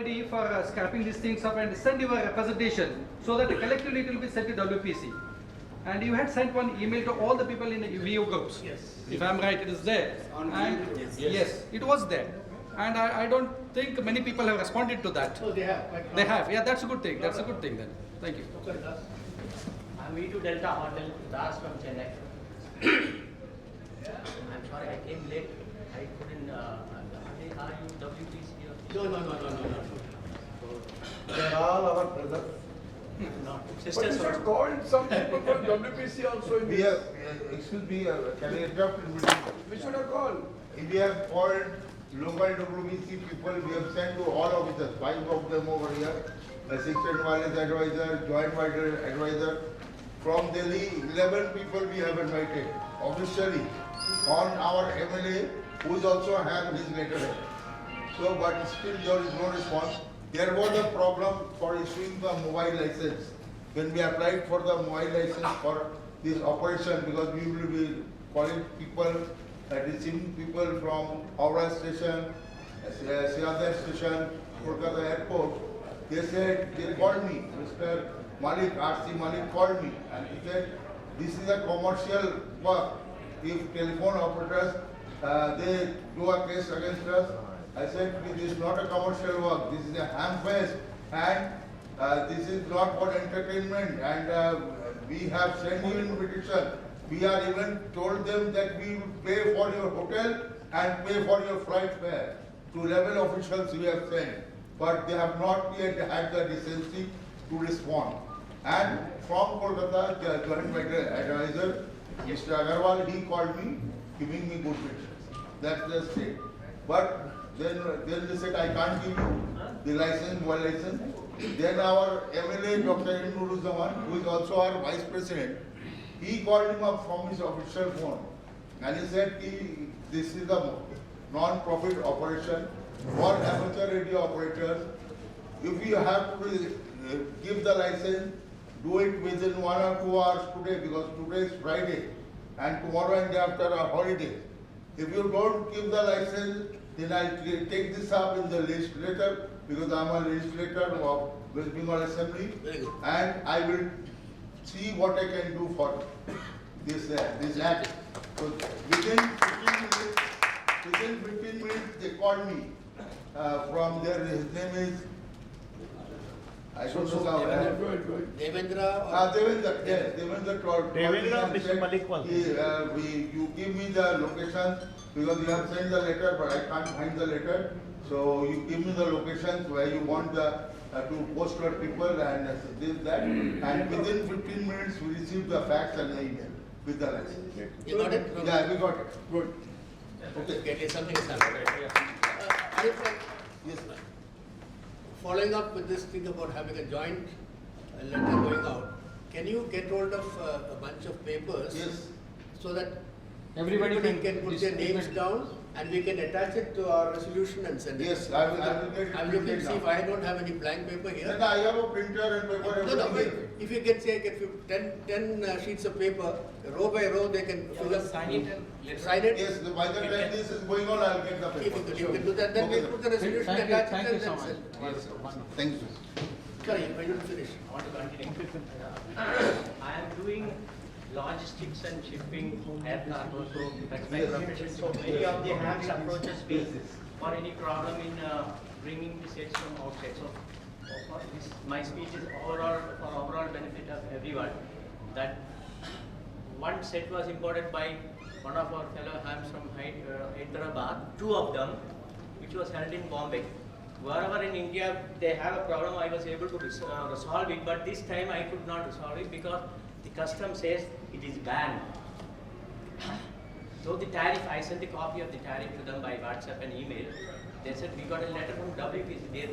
ready for scrapping these things up and send your presentation so that collectively it will be sent to WPC. And you had sent one email to all the people in the VU groups. Yes. If I'm right, it is there. And yes, it was there. And I don't think many people have responded to that. So they have. They have. Yeah, that's a good thing. That's a good thing then. Thank you. Okay, Das. I'm V2 Delta Hotel, Das from Chennai. I'm sorry, I came late. I couldn't. Are you WPC or? No. They are all our brothers. No. But you Sisters. should call some people from WPC also in We this. have, excuse me, can I interrupt in between? We should have called. We have called local WBC people, we have sent to all officers, 5 of them over here, assistant wireless advisor, joint wireless advisor. From Delhi, 11 people we have invited officially on our MLA, who is also have his letterhead. So, but still there is no response. There was a problem for issuing the mobile license. When we applied for the mobile license for this operation, because we will be calling people, receiving people from Howrah station, Sialdah station, Kolkata airport, they said, they called me, Mr. Malik, RC Malik called me, and he said, this is a commercial work. If telephone operators, they do a case against us, I said, this is not a commercial work, this is a ham fest, and this is not for entertainment, and we have sent you invitation. We are even told them that we will pay for your hotel and pay for your flight fare. To level officials we have sent, but they have not yet had the decency to respond. And from Kolkata, the joint advisor, Mr. Agarwal, he called me, giving me good wishes. That's the state. But then they said, I can't give you the license, mobile license. Then our MLA, Dr. Nuruzaman, who is also our vice president, he called him up from his official phone. And he said, this is a non-profit operation for amateur radio operators. If you have to give the license, do it within 1 or 2 hours today, because today is Friday and tomorrow and day after are holidays. If you don't give the license, then I'll take this up in the legislature, because I'm a legislator of West Bengal Assembly, and I will see what I can do for this act. So within 15 minutes, they called me from there. His name is, I don't know how. Devendra. Devendra, yes, Devendra called. Devendra, Mr. Malik was. You give me the location, because you have sent the letter, but I can't find the letter. So you give me the locations where you want to post your people and this, that. And within 15 minutes, we received the fax and the email with the license. You got it? Yeah, we got it. Good. Okay, something is happening. Yes, ma'am. Following up with this thing about having a joint letter going out, can you get hold of a bunch of papers? Yes. So that Everybody can put their names down and we can attach it to our resolution and send it. Yes, I will get it. I'm looking to see if I don't have any blank paper here. Then I have a printer and paper. No, everything. if you can say, get 10 sheets of paper, row by row, they can fill up. Sign it and Sign it. Yes, by the time this is going on, I'll get the If paper. you can do that, then we Okay. put the resolution, Thank you, attach thank it you and so then much. send. Yes, thank you. Sorry, I didn't finish. I want to continue. I am doing logistics and shipping air cargo, so that's my profession. So many of the hands approaches me for any problem in bringing the sets from outside. So for this, my speech is overall for overall benefit of everyone. That one set was imported by one of our fellow hams from Hyderabad, 2 of them, which was held in Bombay. Wherever in India they have a problem, I was able to resolve it, but this time I could not resolve it because the custom says it is banned. So the tariff, I sent a copy of the tariff to them by WhatsApp and email. They said we got a letter from WPC. They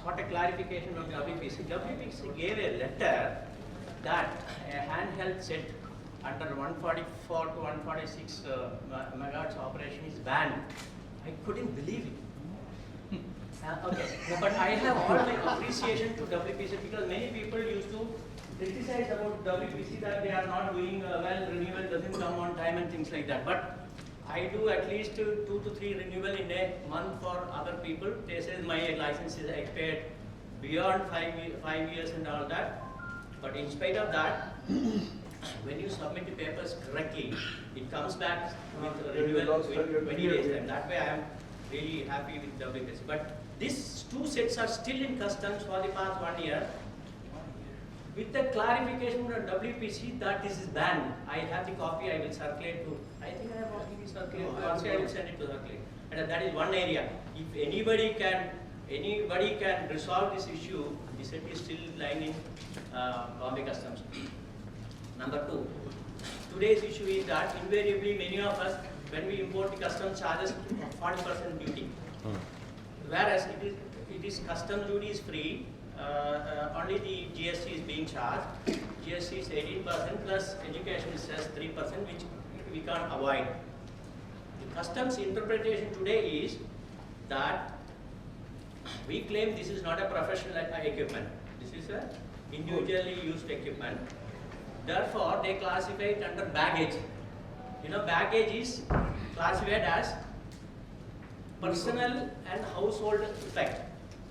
sought a clarification from WPC. WPC gave a letter that a handheld set under 144 to 146 megahertz operation is banned. I couldn't believe it. Okay, but I have all my appreciation to WPC because many people used to criticize about WPC that they are not doing well, renewal doesn't come on time and things like that. But I do at least 2 to 3 renewal in a month for other people. They say my license is expired beyond 5 years and all that. But in spite of that, when you submit the papers correctly, it comes back with renewal within 20 days. And that way I am really happy with WPC. But these 2 sets are still in customs for the past 1 year. With the clarification from WPC that this is banned, I have the copy, I will circulate to, I think I have already circulated, once I will send it to circulate. And that is one area. If anybody can resolve this issue, the set is still lying in Bombay Customs. Number 2, today's issue is that invariably many of us, when we import the customs charges 40% duty. Whereas it is customs duty is free, only the GST is being charged. GST is 18% plus education is just 3%, which we can't avoid. The customs interpretation today is that we claim this is not a professional equipment. This is a individually used equipment. Therefore, they classify it under baggage. You know, baggage is classified as personal and household effect.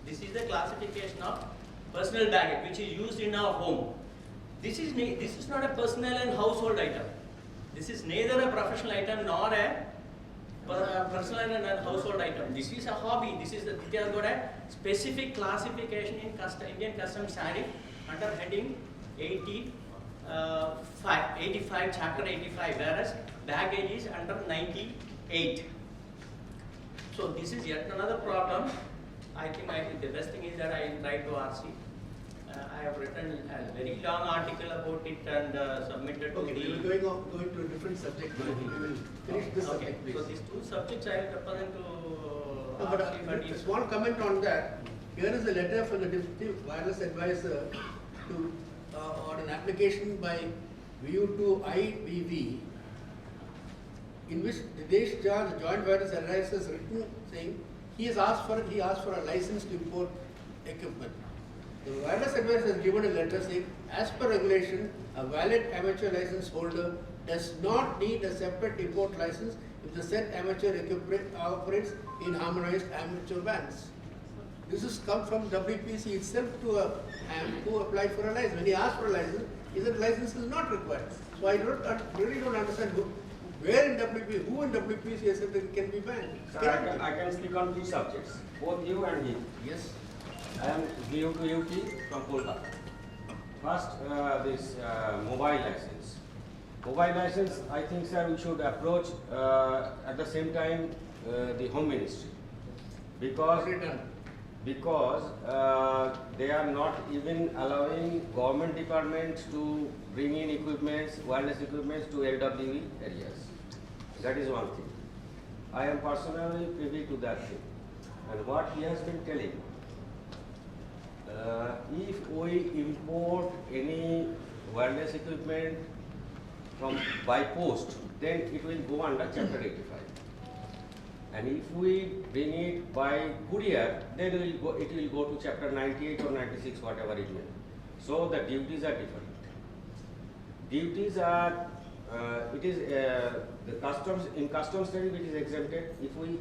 This is the classification of personal baggage, which is used in our home. This is not a personal and household item. This is neither a professional item nor a personal and household item. This is a hobby. It has got a specific classification in Indian Customs Tariff under heading 85, chapter 85, whereas baggage is under 98. So this is yet another problem. I think the best thing is that I write to RC. I have written a very long article about it and submitted Okay, to we the... will going to a different subject now. We will finish this Okay, subject, please. so these 2 subjects I will represent to No, but RC, but just if- one comment on that. Here is a letter from the Deputy Wireless Advisor to, on an application by VU2IBV, in which Dinesh Jha, the Joint Wireless Advisor, has written saying he asked for a license to import equipment. The wireless advisor has given a letter saying, as per regulation, a valid amateur license holder does not need a separate import license if the said amateur equipment operates in harmonized amateur bands. This has come from WPC itself to who applied for a license. When he asked for a license, he said license is not required. So I really don't understand where in WPC, who in WPC has said that it can be banned. Sir, I can speak on 2 subjects, both you and me. Yes. I am VU to UP from Kolkata. First, this mobile license. Mobile license, I think, sir, we should approach at the same time the Home Ministry, because they are not even allowing government departments to bring in equipments, wireless equipments to LWE areas. That is one thing. I am personally privy to that thing. And what he has been telling, if we import any wireless equipment by post, then it will go under Chapter 85. And if we bring it by courier, then it will go to Chapter 98 or 96, whatever it may. So the duties are different. Duties are, the customs, in customs tariff it is exempted if we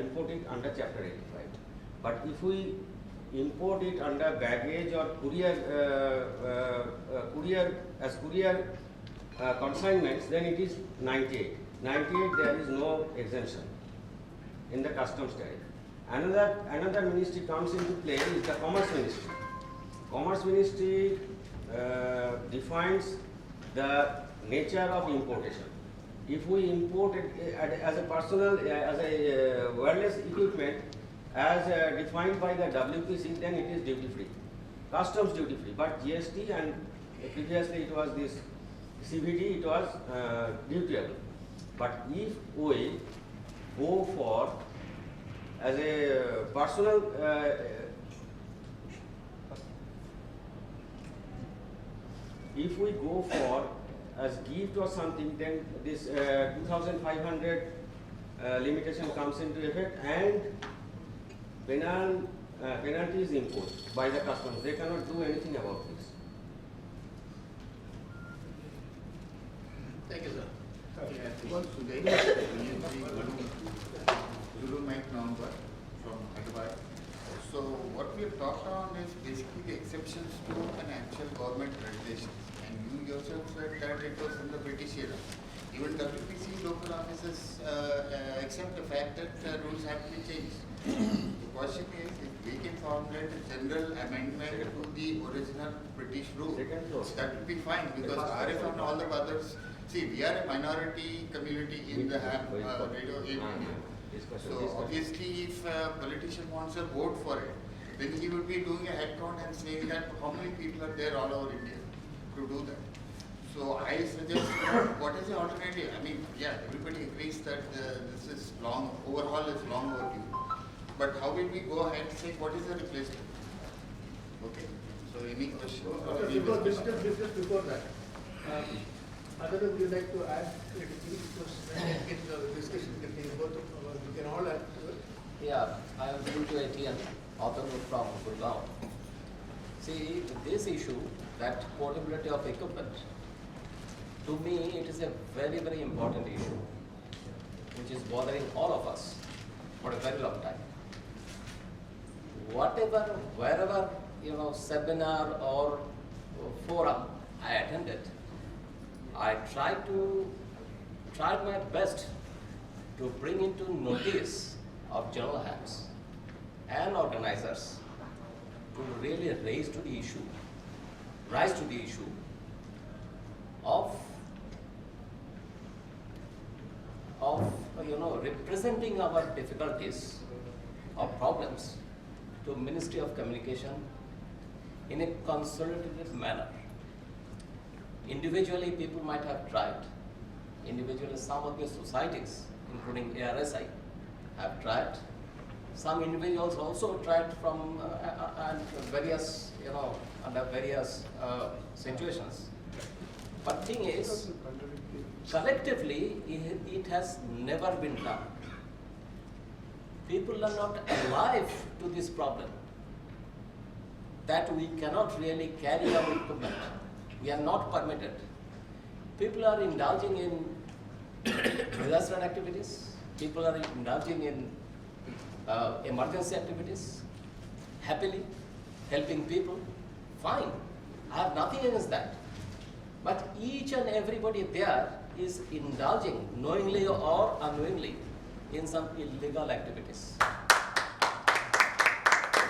import it under Chapter 85. But if we import it under baggage or courier consignments, then it is 98. 98 there is no exemption in the customs tariff. Another ministry comes into play is the Commerce Ministry. Commerce Ministry defines the nature of importation. If we import it as a personal, as a wireless equipment, as defined by the WPC, then it is duty free, customs duty free. But GST and previously it was this CVD, it was dutiable. But if we go for as a personal if we go for as gift or something, then this 2,500 limitation comes into effect, and penalty is imposed by the customs. They cannot do anything about this. Thank you, sir. was Sudaini PNG Guru Mike November from Hyderabad. So what we have talked on is basically the exceptions to an actual government regulations. And you yourself said that it was in the British era. Even WPC local offices accept the fact that rules have to be changed. The question is, if we can formulate a general amendment to the original British rule, that would be fine, because RF and all the others, see, we are a minority community in the radio in India. So obviously, if a politician wants a vote for it, then he would be doing a head count and saying that how many people are there all over India to do that. So I suggest, what is the alternative? I mean, yeah, everybody agrees that this is long, overhaul is long overdue. But how will we go ahead and say what is the replacement? Okay. So any questions? Just before that, Aditya, would you like to add anything? Because in the discussion, we can all add to it. Yeah, I am going to ATN, author from Gurgaon. See, this issue, that portability of equipment, to me it is a very, very important issue, which is bothering all of us for a very long time. Whatever, wherever, seminar or forum I attended, I tried my best to bring into notice of general hands and organizers to really rise to the issue of representing our difficulties or problems to Ministry of Communication in a consultative manner. Individually, people might have tried. Individually, some of the societies, including ARSI, have tried. Some individuals also tried from and various, under various situations. But thing is, collectively, it has never been done. People are not alive to this problem, that we cannot really carry our equipment. We are not permitted. People are indulging in disaster activities. People are indulging in emergency activities, happily helping people. Fine, I have nothing against that. But each and everybody there is indulging, knowingly or unknowingly, in some illegal activities.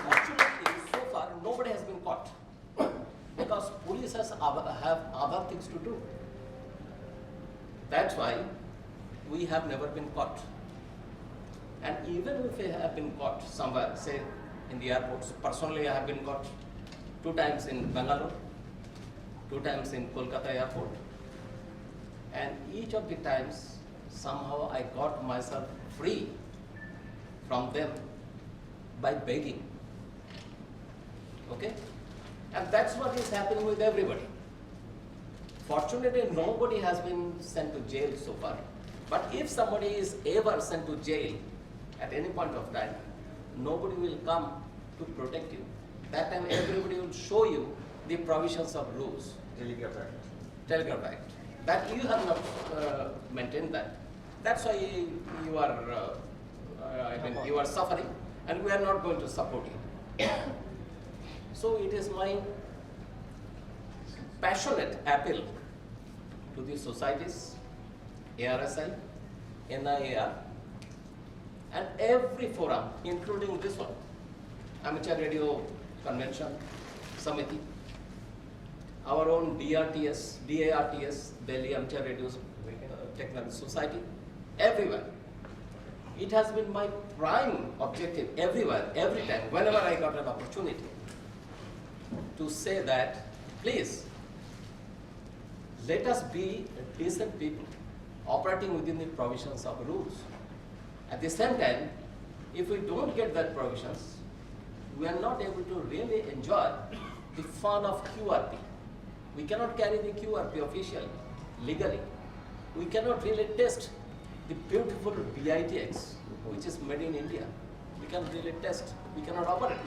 Fortunately, so far, nobody has been caught, because police have other things to do. That's why we have never been caught. And even if we have been caught somewhere, say in the airports, personally I have been caught 2 times in Bangalore, 2 times in Kolkata airport. And each of the times, somehow I got myself free from them by begging. Okay? And that's what is happening with everybody. Fortunately, nobody has been sent to jail so far. But if somebody is ever sent to jail at any point of time, nobody will come to protect you. That time everybody will show you the provisions of rules. Telegraph Act. That you have not maintained that. That's why you are, you are suffering, and we are not going to support you. So it is my passionate appeal to the societies, ARSI, NIAR, and every forum, including this one, Amateur Radio Convention Samiti, our own DARTS, Delhi Amateur Radio Technology Society, everywhere. It has been my prime objective everywhere, every time, whenever I got an opportunity, to say that, please, let us be decent people, operating within the provisions of rules. At the same time, if we don't get that provisions, we are not able to really enjoy the fun of QRP. We cannot carry the QRP officially, legally. We cannot really test the beautiful BITX, which is made in India. We cannot really test, we cannot operate.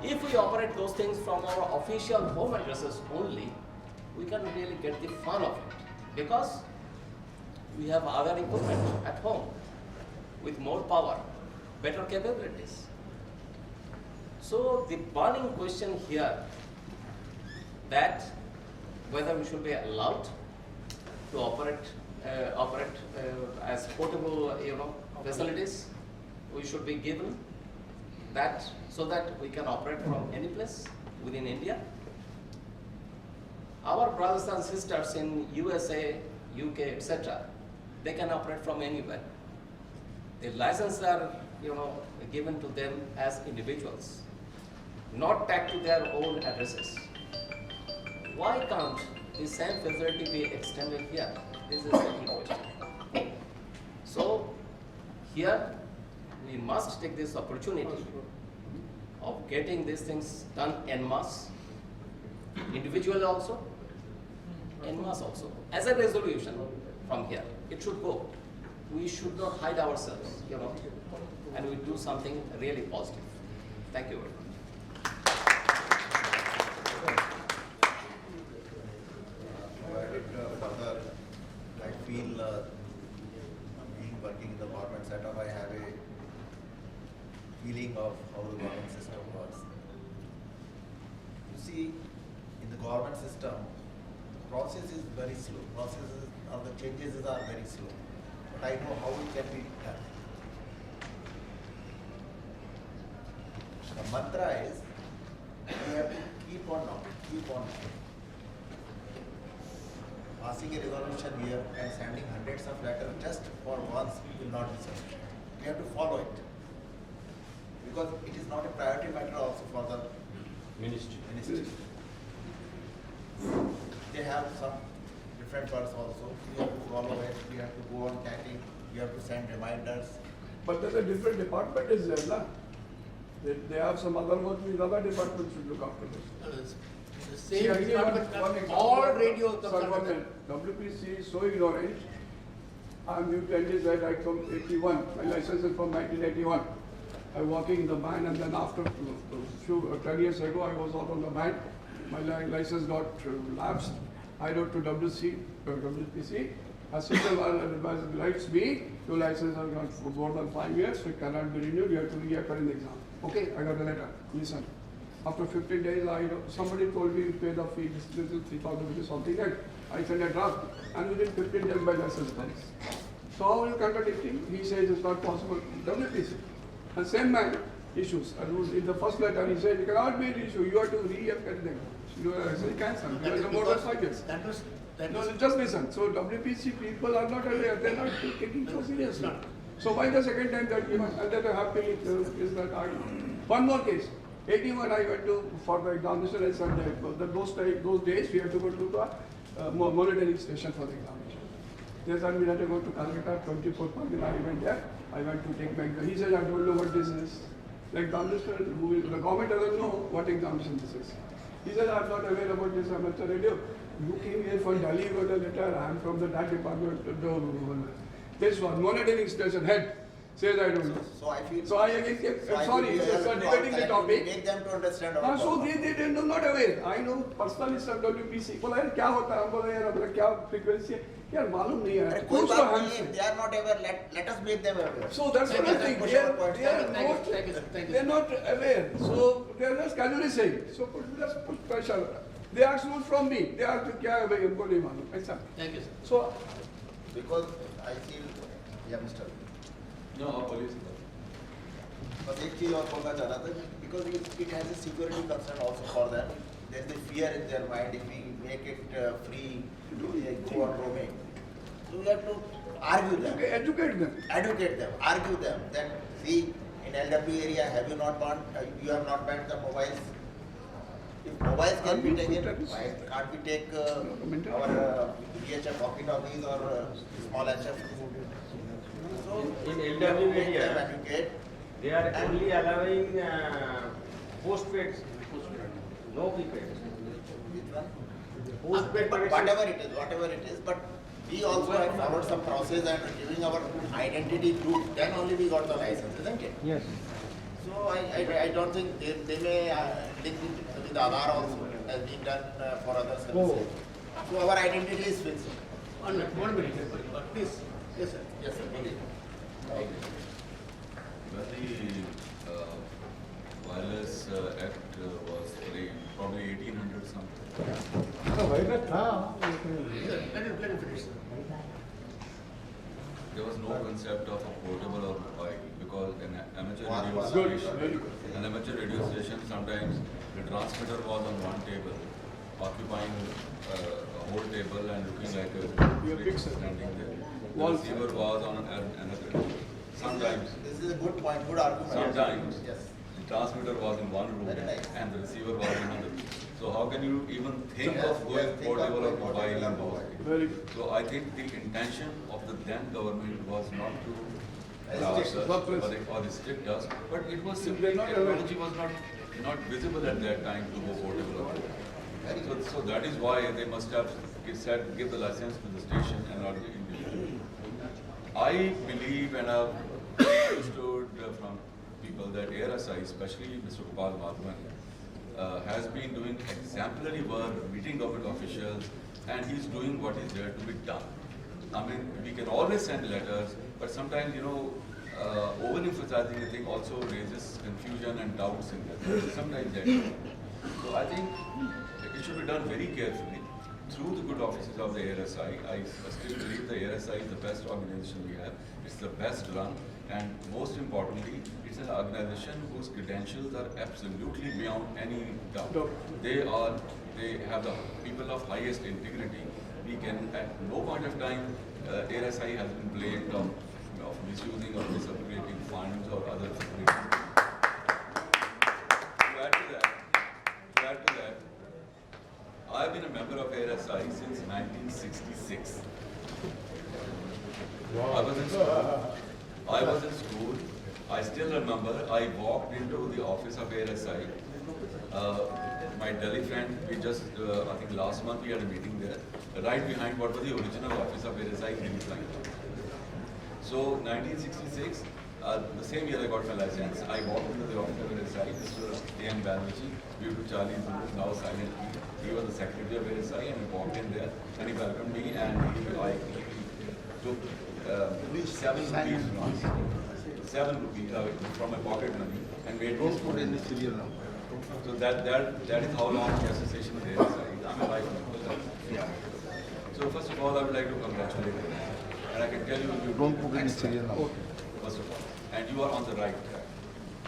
If we operate those things from our official home addresses only, we can really get the fun of it. Because we have other equipment at home with more power, better capabilities. So the burning question here that whether we should be allowed to operate as portable, facilities, we should be given that so that we can operate from any place within India. Our brothers and sisters in USA, UK, etc., they can operate from anywhere. The licenses are, given to them as individuals, not tagged to their own addresses. Why can't the same facility be extended here? This is the second question. So, here we must take this opportunity of getting these things done en masse, individually also, en masse also, as a resolution from here. It should go. We should not hide ourselves, and we do something really positive. Thank you very much. Further, I feel being working in the government setup, I have a feeling of how the government system works. You see, in the government system, process is very slow. Processes or the changes are very slow. But I know how it can be done. The mantra is we have to keep on knocking, keep on knocking. Passing a resolution here and sending hundreds of letters just for once will not be sufficient. We have to follow it. Because it is not a priority matter also for the Ministry. ministry. They have some different words also. We have to follow it, we have to go on chatting, we have to send reminders. But there's a different department is there, na? They have some other work, the other department should look after this. The See, same I give department, one example. all radio Sir, comes under one that. minute. WPC is so ignorant. I'm new 10 days right from 81. My license is from 1981. I'm working in the band, and then after few 10 years ago, I was out on the band. My license got lapsed. I wrote to WPC. Assistant advisor writes me, your license has got for more than 5 years, so it cannot be renewed. You have to reappear in the exam. Okay, I got a letter. Listen. After 15 days, somebody told me pay the fee. This is 3,000 rupees something like. I sent a draft, and within 15 days my license comes. So how are you contradicting? He says it's not possible. WPC. And same man issues. And in the first letter he said it cannot be an issue. You have to reappear in the exam. You are cancelled. That Because is of more than because 5 years. that No, is just listen. So WPC people are not aware. They're not taking so seriously. So why the second time that given? And that happily is that I. One more case. 81 I went to for the examination and Sunday. Those days we have to go to the monitoring station for the examination. They said we had to go to Calcutta, 24th Pargana. I went there. I went to take my exam. He said I don't know what this is. The examination, the government doesn't know what examination this is. He said I'm not aware about this amateur radio. You came here from Delhi, got a letter. I'm from that department. This one monitoring station head says I don't know. So I feel. So I again kept, sorry, we have to debating the topic. Make them to understand our So problem. they not aware. I know personally some WPC. बोला यार क्या होता है? हम बोला यार अपना क्या frequency है? यार मालूम नहीं है. अरे कोई कुछ तो बात हम नहीं, if they are not aware, let us make them aware. So that's what I think. They are Thank you, sir. they're not aware. So they are just casually saying. So let's put pressure. They ask not from me. They ask क्या है भाई हमको नहीं मालूम. ऐसा. Thank you, sir. So Because I feel, yeah, Mr. no police. बस एक चीज और बोलना चाह रहा था, because it has a security concern also for them. There is a fear in their mind if we make it free, they go on roaming. So we have to argue them, Educate them. educate them, argue them that see in LW area have you not banned, you have not banned the mobiles. If mobiles can be taken, why can't we take our VHF walkie-talkies or small HF? So In we have to LW make them area, educate. they are only allowing postpaid, no prepaid. Postpaid But connection. whatever it is, but we also have followed some process and giving our identity proof, then only we got the license, isn't it? Yes. So I don't think they may link it with Aadhaar also, as being done for other services. So our identity is fixed. 1 minute, please. Yes, sir. Yes, sir. When the Wireless Act was probably 1800 something, Let him finish, sir. there was no concept of a portable or mobile because an amateur Good, radio very station, good. an amateur radio station, sometimes the transmitter was on one table, occupying a whole table and looking like Yeah, a big set. standing there. The Wall receiver was on another table. Sometimes, This is a good point, good argument. sometimes Yes. the transmitter was in one room Very nice. and the receiver was in another. So how can you even think Yes, of going yes, think of portable or going mobile portable in and those mobile. days? Very good. So I think the intention of the then government was not to Restrict us, suppress. or restrict us, but it was They simply, not technology was not visible at that time to go portable or mobile. So that is why they must have said, give the license to the station and not the individual. I believe and have understood from people that ARSI, especially Mr. Gopal Madhavan, has been doing exemplary work, meeting government officials, and he's doing what is there to be done. I mean, we can always send letters, but sometimes, overemphasizing a thing also raises confusion and doubts in that. Sometimes that. So I think it should be done very carefully through the good offices of the ARSI. I still believe the ARSI is the best organization we have. It's the best run, and most importantly, it's an organization whose credentials are absolutely beyond any doubt. They have the people of highest integrity. We can, at no point of time, ARSI has been blamed of misusing or misappropriating funds or other facilities. To add to that, I've been a member of ARSI since 1966. I was in school. I still remember I walked into the office of ARSI. My Delhi friend, we just, I think last month we had a meeting there, right behind what was the original office of ARSI in Greenland. So 1966, the same year I got my license, I walked into the office of ARSI, Mr. A.M. Banerjee, due to Charlie's now silent, he was the secretary of ARSI, and we walked in there and he welcomed me, and I took 7 rupees from my pocket money and made me put in the serial number. So that is how long the association with ARSI. I'm a life member. So first of all, I would like to congratulate you. And I can tell you don't put in the serial number. First of all. And you are on the right track.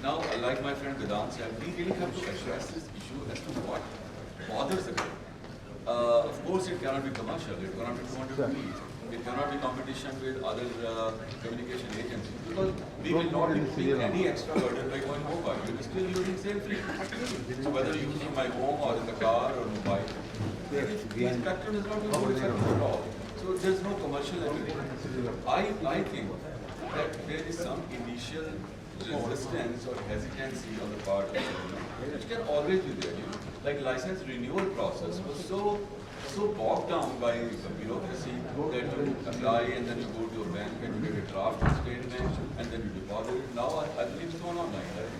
Now, like my friend Vedant said, we really have to address this issue as to what bothers the government. Of course, it cannot be commercial. It cannot be 200 rupees. It cannot be competition with other communication agencies, because we will not be putting any extra burden by going mobile. We will still using same frequency. So whether you use in my home or in the car or mobile, the spectrum is not going to be affected at all. So there's no commercial entity. I think that there is some initial resistance or hesitancy on the part of the government, which can always be there. Like license renewal process was so bogged down by bureaucracy that you apply and then you go to a bank and you get a draft statement and then you deposit it. Now I believe it's all online, right?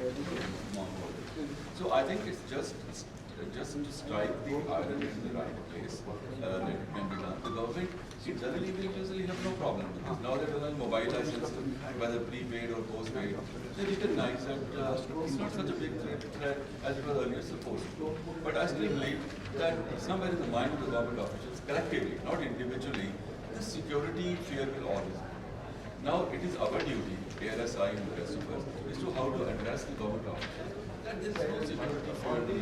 So I think it's just to strike the iron in the right place that it can be done. The government generally will usually have no problem because now they're doing mobile licenses, whether prepaid or postpaid. They recognize that it's not such a big threat as it was earlier supposed to. But I still believe that somewhere in the mind of the government officials, collectively, not individually, the security fear will always be. Now it is our duty, ARSI and the rest of us, is to how to address the government officials. That there is no security fear in the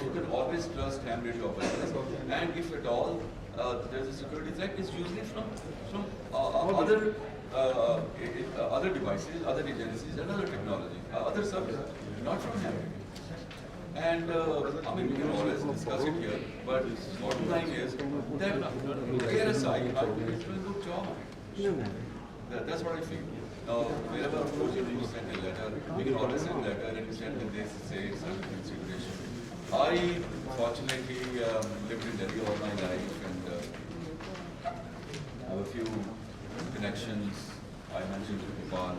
You can always trust ham radio operators, and if at all there is a security threat, it's usually from other devices, other agencies, and other technology, other services, not from ham radio. And I mean, we can always discuss it here, but bottom line is that ARSI is doing a good job. That's what I feel. Now, wherever of course you send a letter, we can always send a letter and you send and they say it's under consideration. I fortunately lived in Delhi all my life and have a few connections. I mentioned to Gopal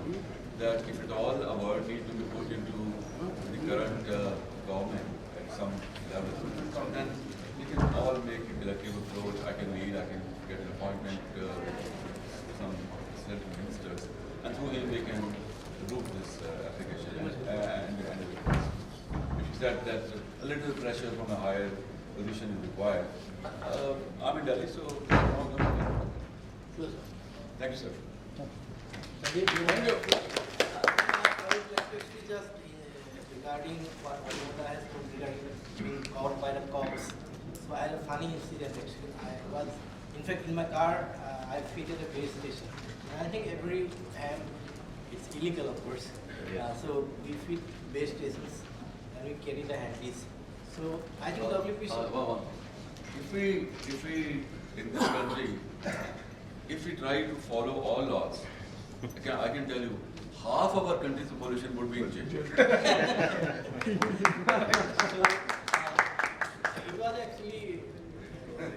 that if at all a word needs to be put into the current government at some level, then we can all make it like a approach. I can read, I can get an appointment with some consult with ministers, and through him we can route this application and if it's that a little pressure from a higher position is required. I'm in Delhi, so I'm going to. Sure, sir. Thank you, sir. Thank you. I would like to actually just regarding what Mota has told regarding being caught by the cops. So I had a funny incident actually. In fact, in my car, I fitted a base station. And I think every time it's illegal, of course. So we fit base stations and we carry the handies. So I think WP If we in this country, if we try to follow all laws, I can tell you, half of our country's population would be in jail. It was actually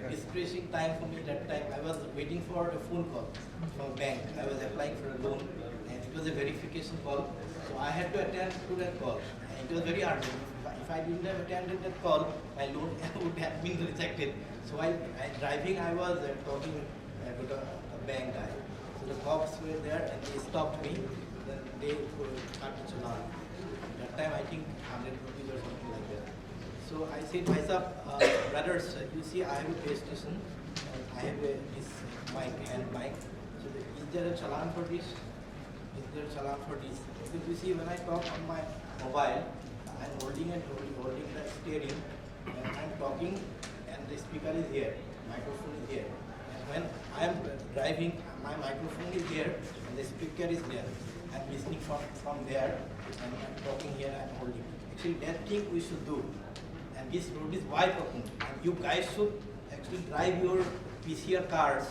distressing time for me that time. I was waiting for a phone call from a bank. I was applying for a loan and it was a verification call. So I had to attend to that call. And it was very urgent. If I didn't have attended that call, my loan would have been rejected. So while driving, I was talking to the bank guy. So the cops were there and they stopped me. Then they cut the challan. That time I think 100 rupees or something like that. So I said myself, brothers, you see I have a base station. I have this mic, hand mic. So is there a challan for this? Is there a challan for this? Because you see when I talk on my mobile, I'm holding the steering and I'm talking and the speaker is here, microphone is here. And when I'm driving, my microphone is here and the speaker is there. I'm listening from there and I'm talking here, I'm holding. Actually that thing we should do. And this road is wide open. And you guys should actually drive your PCR cars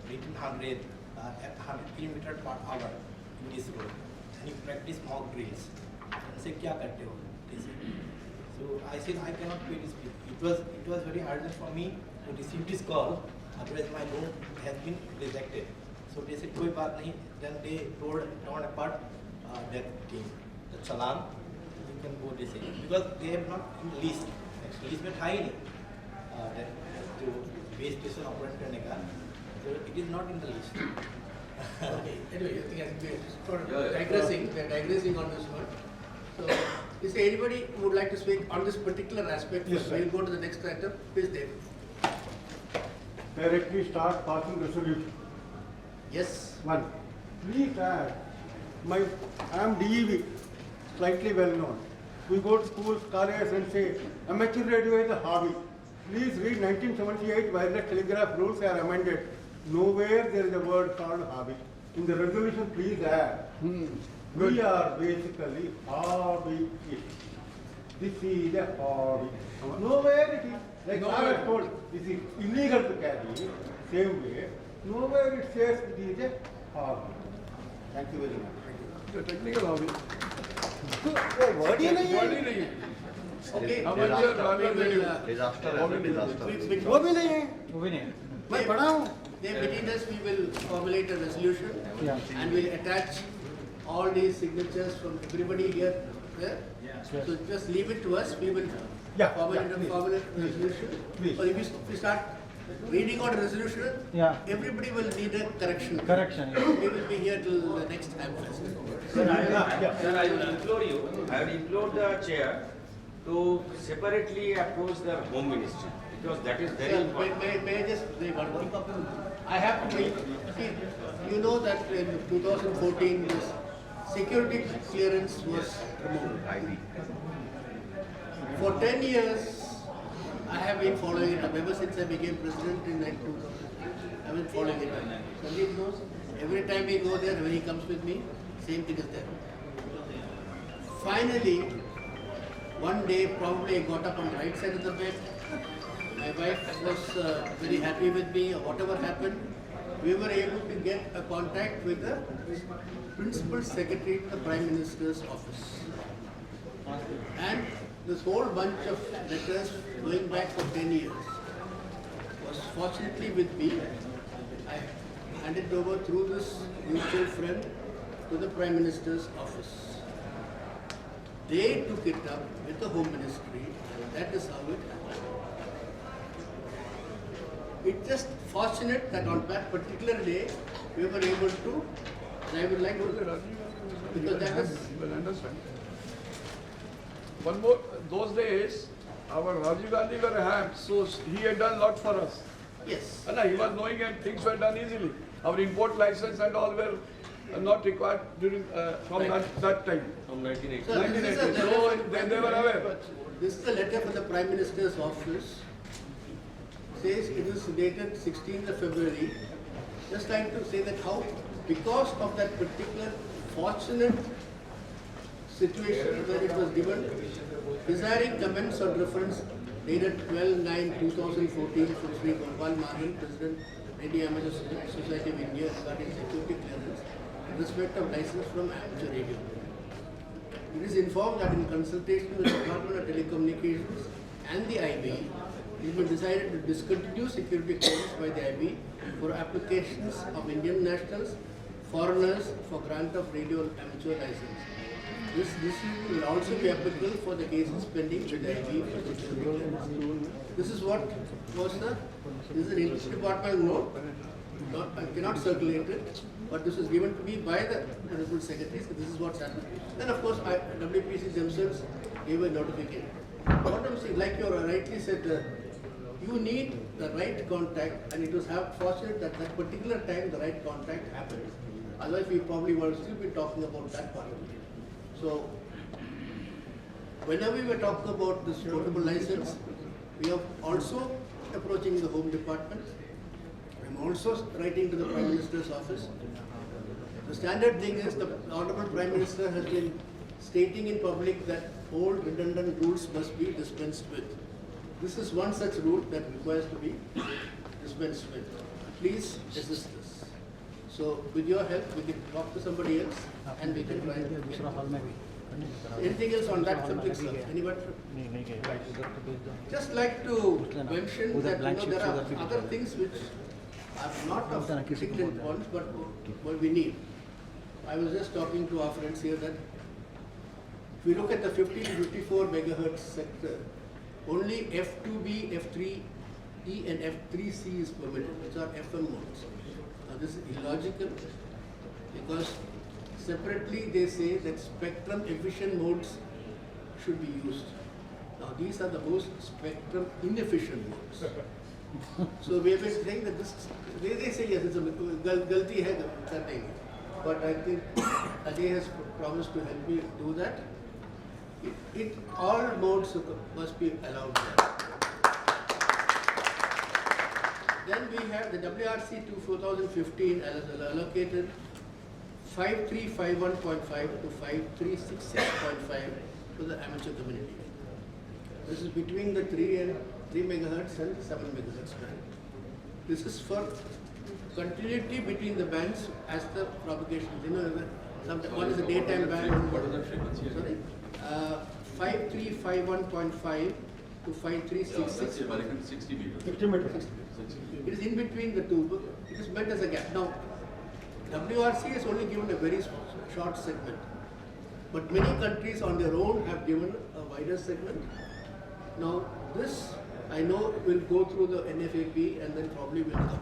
between 100 at 100 km/h in this road. And you practice mock drills. And say, kya karte ho? So I said, I cannot pay this bill. It was very urgent for me to receive this call. Otherwise my loan has been rejected. So they said, koi baat nahi. Then they torn apart that thing, the challan. You can go, they say, because they have not in list. Actually, list में था ही नहीं that जो base station operate करने का. So it is not in the list. Anyway, I think for digressing, we are digressing on this one. So, is there anybody who would like to speak on this particular aspect? Yes, sir. We'll go to the next item. Please, David. Directly start passing resolution. Yes. One, please add, I am DEV, slightly well known. We go to schools, colleges and say, amateur radio is a hobby. Please read 1978 wireless telegraph rules are amended. Nowhere there is a word called hobby. In the resolution, please add. We are basically hobbyists. This is a hobby. Nowhere it is, like I was told, this is illegal to carry. Same way, nowhere it says it is a hobby. Thank you very much. The technical hobby. word ही नहीं है. Okay. How about your driver radio? वो भी नहीं है. मैं पढ़ा हूँ. Then between us, we will formulate a resolution and we'll attach all these signatures from everybody here. So just leave it to us. We will formulate a resolution. So if we start reading out a resolution, everybody will need a correction. We will be here till the next time. Sir, I will implore you, I will implore the chair to separately approach the Home Ministry, because that is very important. May I just say one more? I have to make, see, you know that in 2014 this security clearance was removed. For 10 years, I have been following it up. Ever since I became president in 2000, I have been following it up. Sandeep knows, every time we go there, when he comes with me, same thing is there. Finally, one day, probably I got up on the right side of the bed. My wife was very happy with me, or whatever happened. We were able to get a contact with the Principal Secretary to the Prime Minister's office. And this whole bunch of letters going back for 10 years was fortunately with me. I handed over through this mutual friend to the Prime Minister's office. They took it up with the Home Ministry, and that is how it happened. It's just fortunate that on that particular day, we were able to, and I would like to, because that is, You will understand. One more, those days, our Rajiv Gandhi were ham, so he had done a lot for us. yes. And he was knowing and things were done easily. Our import license and all were not required during, from that time. From 1980. Sir, this is a 1980. So they were aware. This is a letter from the Prime Minister's office. Says it is dated 16th of February. Just like to say that how, because of that particular fortunate situation where it was given, desiring comments or reference dated 12/9/2014 from Sri Gopal Mahan, President, Radio Amateur Society of India regarding security clearance in respect of license from amateur radio. It is informed that in consultation with the Department of Telecommunications and the IB, it has been decided to discontinue security clearance by the IB for applications of Indian nationals, foreigners for grant of radio amateur license. This will also be applicable for the cases pending with the IB for security clearance. This is what was this is an inter-departmental note. I cannot circulate it, but this is given to me by the Honorable Secretary, so this is what's happened. Then of course, WPC themselves gave a notification. What I'm saying, like you rightly said, you need the right contact, and it was fortunate that that particular time the right contact happened. Otherwise, we probably would still be talking about that part. So, whenever we were talking about this portable license, we are also approaching the Home Department. I'm also writing to the Prime Minister's office. The standard thing is the Honorable Prime Minister has been stating in public that old redundant rules must be dispensed with. This is one such rule that requires to be dispensed with. Please assist us. So with your help, we can talk to somebody else and we can try and get it. Anything else on that subject, sir? Anybody? Just like to mention that there are other things which are not of particular importance, but what we need. I was just talking to our friends here that if we look at the 50 to 54 megahertz sector, only F2B, F3E and F3C is permitted, which are FM modes. Now this is illogical because separately they say that spectrum efficient modes should be used. Now these are the most spectrum inefficient modes. So we have been saying that this, they say yes, it's a galti hai certain. But I think Ajay has promised to help me do that. All modes must be allowed there. Then we have the WRC 2015 has allocated 5351.5 to 5366.5 to the amateur community. This is between the 3 megahertz and 7 megahertz band. This is for continuity between the bands as the propagation. You know, one is a daytime band. What is the frequency? Sorry? 5351.5 to 5366. That's the American 60 meters. 50 meters. It is in between the two. It is meant as a gap. Now, WRC has only given a very short segment, but many countries on their own have given a wider segment. Now, this I know will go through the NFAP and then probably will come.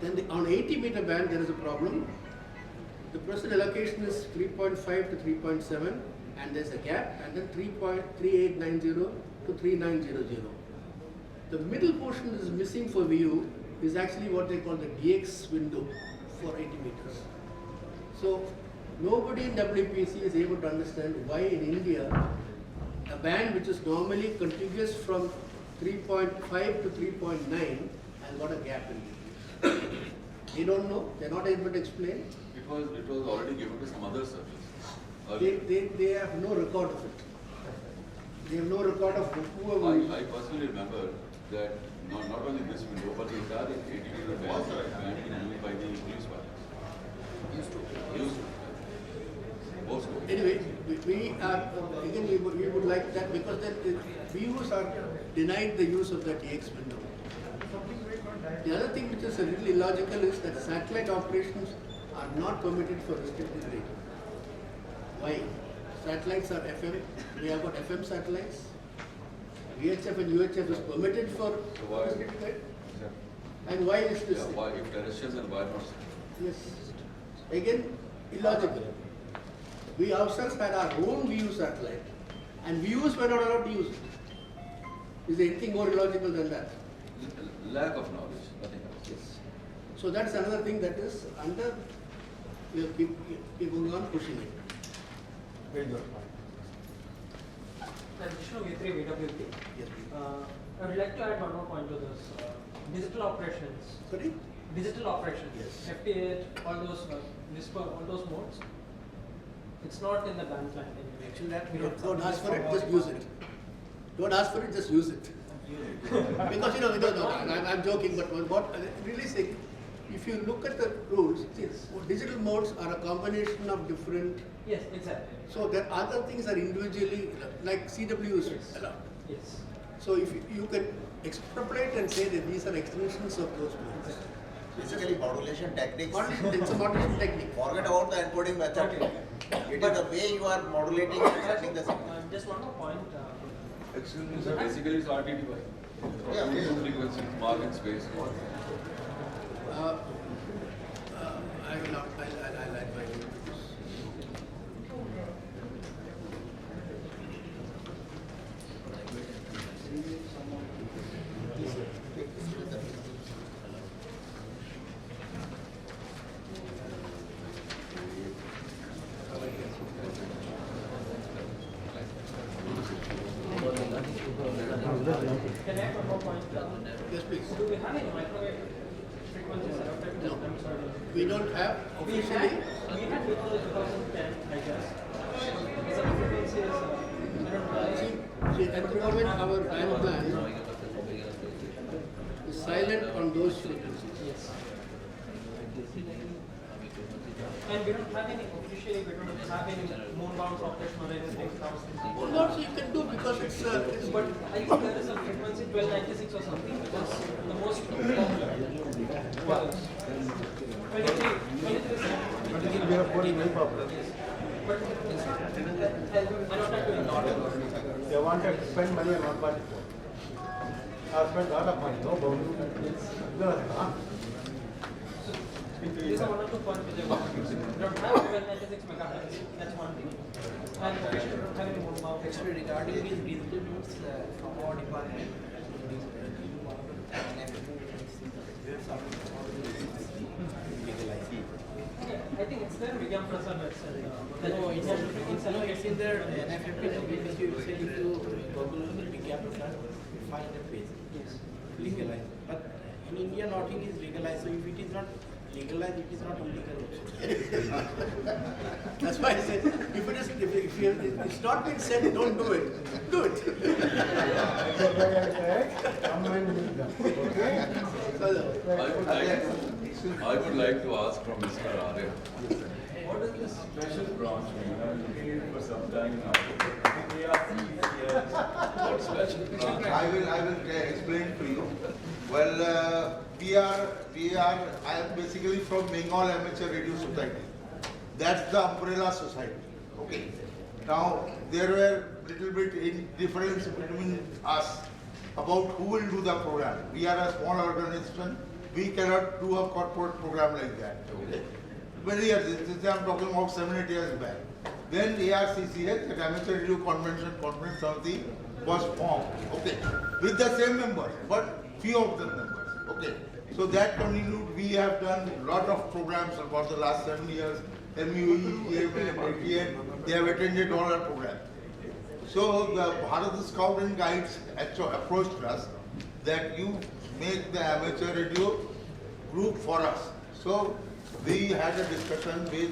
Then on 80 meter band there is a problem. The present allocation is 3.5 to 3.7 and there's a gap, and then 3.3890 to 3900. The middle portion is missing for VU is actually what they call the DX window for 80 meters. So nobody in WPC is able to understand why in India a band which is normally contiguous from 3.5 to 3.9 has got a gap in it. They don't know, they're not able to explain. It was already given to some other service. They have no record of it. They have no record of whoever. I personally remember that not only this window, but the entire 80 meter band used by the police fire. Used to. Anyway, we are, again, we would like that because then the viewers are denied the use of the DX window. The other thing which is a little illogical is that satellite operations are not permitted for restricted radio. Why? Satellites are FM. We have got FM satellites. VHF and UHF is permitted for restricted radio. And why is this? Yeah, why, if terrestrials and why not? Yes. Again, illogical. We ourselves had our own VU satellite, and VUs were not allowed to use it. Is there anything more illogical than that? Lack of knowledge, nothing else. Yes. So that's another thing that is under, we are keep going on pushing it. Very good. Vishnu V3 VWP. Yes. I would like to add one more point to this. Digital operations. Sorry? Digital operations. Yes. FT8, all those Whisper, all those modes. It's not in the band plan anyway. Actually, that we don't ask for it, just use it. Don't ask for it, just use it. Because I'm joking, but what I'm really saying, if you look at the rules, digital modes are a combination of different. Yes, exactly. So there other things are individually, like CW is allowed. Yes. So if you can extrapolate and say that these are extensions of those modes. Basically, modulation techniques. It's a modulation technique. Forget about the encoding method. Okay. It is the way you are modulating and setting the signal. Just one more point. Excuse me, sir, basically it's RTTY. Yeah, Two frequencies, mark and space. I will not, I'll add my name to this. Can I have one more point? Yes, please. Do we have any microwave frequencies selected? No. I'm sorry. We don't have officially. We had before 2010, I guess. Some frequencies, I don't know. See, at the moment, our band plan is silent on those frequencies. Yes. And we don't have any officially, we don't have any moonbound operation or anything. Well, not so you can do because it's But I think there is a frequency 1296 or something, which is the most popular. 23 We have put in very popular. but it's not, I don't like to ignore it. They wanted to spend money on 144. I spent a lot of money, no problem. These are one or 2 points which I want to use. We don't have 1296 megahertz, that's one thing. And officially we don't have any moonbound. Actually, regarding these digital notes from our department, I think it's there, Vigyam Prasad website. no, it's in their NFFP, if you Google Vigyam Prasad, you find the page. Yes. Legalized. But in India, nothing is legalized, so if it is not legalized, it is not illegal also. That's why I said, if it's not been said, don't do it. Do it. I would like to ask from Mr. Arya. What is this special branch? I have been looking for some time now. What special branch? I will explain to you. Well, I am basically from Bengal Amateur Radio Society. That's the umbrella society. Okay. Now, there were little bit in difference between us about who will do the program. We are a small organization. We cannot do a corporate program like that. Okay. Many years, I'm talking about 7-8 years back. Then ARCCH, the Amateur Radio Convention Conference Committee, was formed. Okay. With the same members, but few of the members. Okay. So that continued. We have done a lot of programs about the last 7 years. MUE, AMM, ATN, they have attended all our programs. So the Bharat Scout and Guides approached us that you make the amateur radio group for us. So we had a discussion with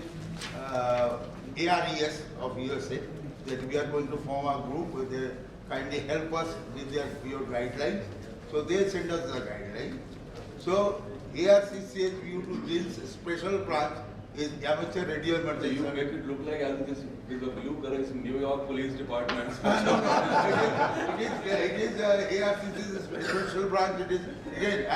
ARES of USA that we are going to form a group where they kindly help us with your guidelines. So they send us the guidelines. So ARCCH view to this special branch is amateur radio emergency. You make it look like as this is a blue color is New York Police Department. It is ARCC's special branch. It is again,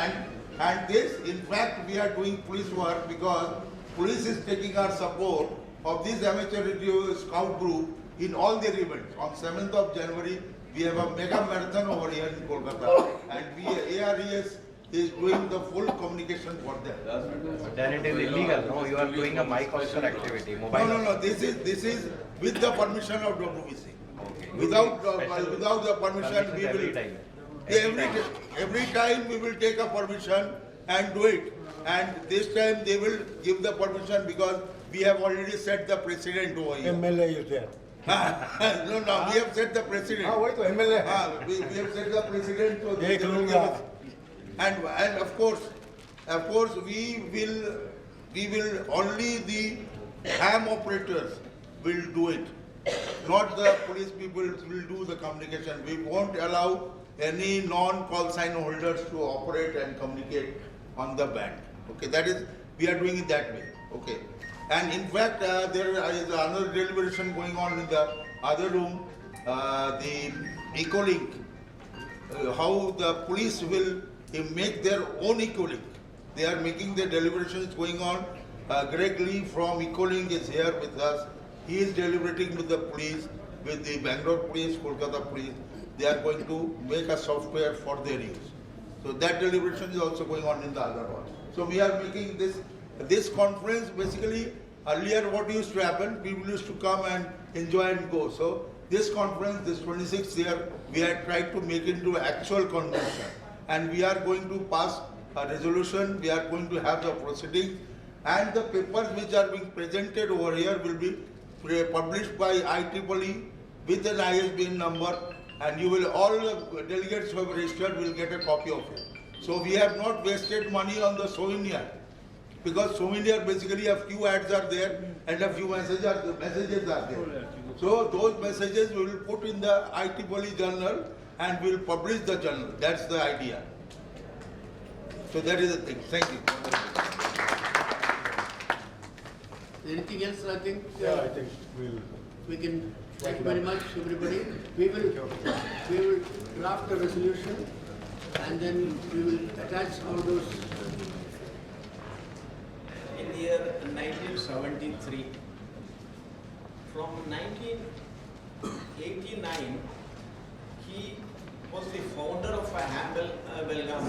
and this, in fact, we are doing police work because police is taking our support of this amateur radio scout group in all their events. On 7th of January, we have a mega marathon over here in Kolkata, and we ARES is doing the full communication for them. But then it is illegal, no? You are doing a mic also activity, mobile. No. This is with the permission of WBC. Without the permission, we will. Every time we will take a permission and do it. And this time they will give the permission because we have already set the precedent over here. MLA is there. No, we have set the precedent. हाँ वही तो MLA We have set the precedent. So देख लूँगा. and of course, we will only the ham operators will do it. Not the police people will do the communication. We won't allow any non-call sign holders to operate and communicate on the band. Okay, that is, we are doing it that way. Okay. And in fact, there is another deliberation going on in the other room, the Ecolink, how the police will make their own Ecolink. They are making the deliberations going on. Greg Lee from Ecolink is here with us. He is deliberating with the police, with the Bangalore police, Kolkata police. They are going to make a software for their use. So that deliberation is also going on in the other one. So we are making this conference, basically earlier what used to happen, people used to come and enjoy and go. So this conference, this 26th year, we have tried to make it into actual convention. And we are going to pass a resolution, we are going to have the proceedings, and the papers which are being presented over here will be published by IEEE with an ISBN number, and you will, all the delegates who have registered will get a copy of it. So we have not wasted money on the souvenir, because souvenir basically a few ads are there and a few messages are there. So those messages we will put in the IEEE journal and we will publish the journal. That's the idea. So that is the thing. Thank you. Anything else? I think. I think we can. Thank you very much, everybody. We will draft a resolution and then we will attach all those. In the year 1973, from 1989, he was the founder of a Hamble Belgaum,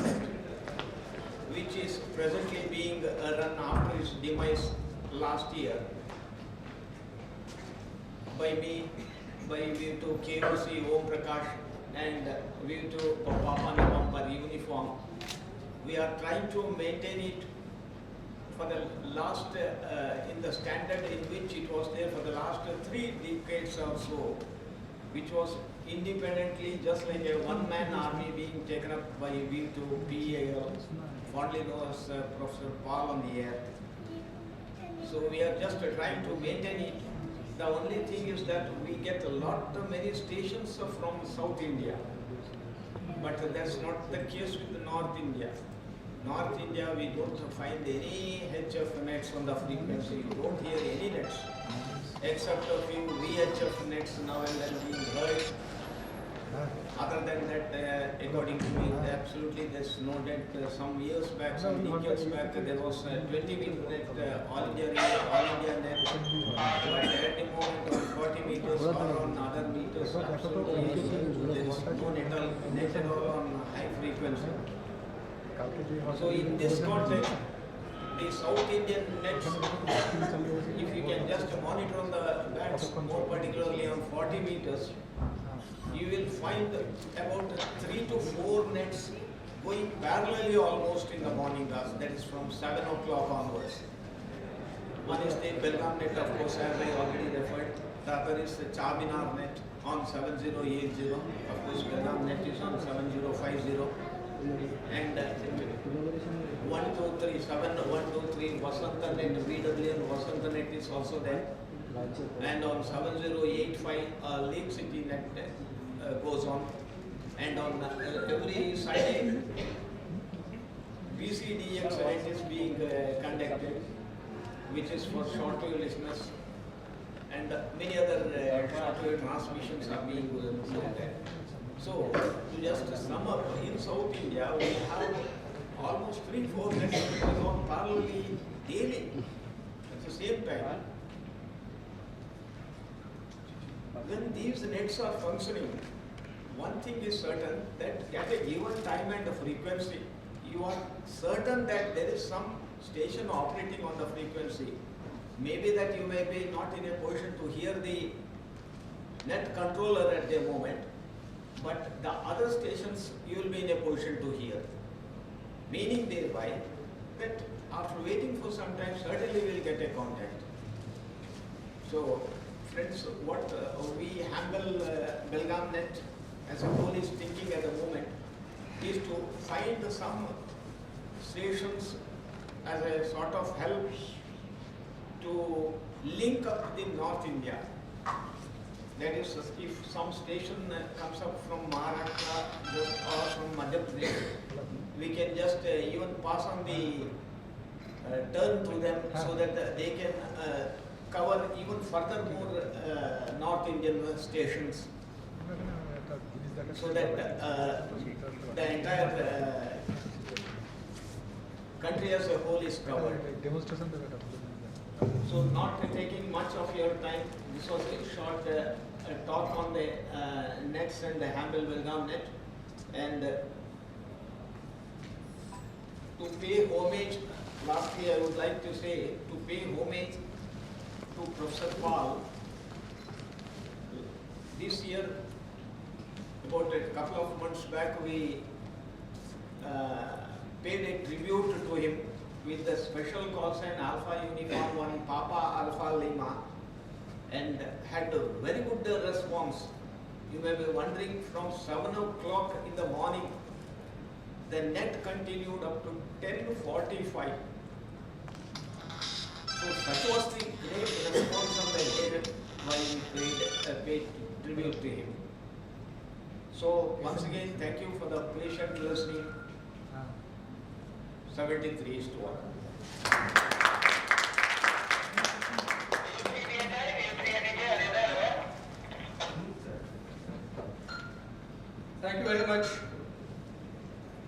which is presently being run after his demise last year by me, by view to KOC Om Prakash and view to Papa November uniform. We are trying to maintain it for the last, in the standard in which it was there for the last 3 decades or so, which was independently just like a one-man army being taken up by view to PAL, fondly known as Professor Paul on the air. So we are just trying to maintain it. The only thing is that we get many stations from South India, but that's not the case with North India. North India, we don't find any HF nets on the frequency. You don't hear any nets, except a few VHF nets now and then being heard. Other than that, according to me, absolutely there's no net. Some years back, some decades back, there was a 20-meter net, all India net. But at the moment, on 40 meters or on other meters, absolutely there is no net at all on high frequency. So in this context, the South Indian nets, if you can just monitor on the bands, more particularly on 40 meters, you will find about 3 to 4 nets going parallelly almost in the morning hours, that is from 7 o'clock onwards. One is the Belgaum net, of course, as I already referred. The other is the Charminar net on 7080. Of course, Belgaum net is on 7050. And 123 Vasanta net, VWN Vasanta net is also there. And on 7085 Lake City net goes on. And on every Sunday, BCDX net is being conducted, which is for shortwave listeners. And many other shortwave transmissions are being done there. So, to just sum up, in South India, we have almost 3-4 nets going on parallelly daily at the same time. When these nets are functioning, one thing is certain, that at a given time and frequency, you are certain that there is some station operating on the frequency, maybe that you may be not in a position to hear the net controller at the moment, but the other stations you will be in a position to hear. Meaning thereby that after waiting for some time, certainly we will get a contact. So, friends, what we handle Belgaum Net as a whole is thinking at the moment is to find some stations as a sort of help to link up the North India. That is, if some station comes up from Maharashtra or from Madhya Pradesh, we can just even pass on the turn to them so that they can cover even furthermore North Indian stations, so that the entire country as a whole is covered. So not taking much of your time, this was a short talk on the nets and the handle Belgaum Net, and to pay homage, lastly I would like to say, to pay homage to Professor Paul. This year, about a couple of months back, we paid a tribute to him with the special call sign Alpha Uniform 1 Papa Alpha Lima, and had a very good response. You may be wondering, from 7 o'clock in the morning, the net continued up to 10:45. So such was the great response on the day when we paid tribute to him. So once again, thank you for the patient listening. 73:1. Thank you very much,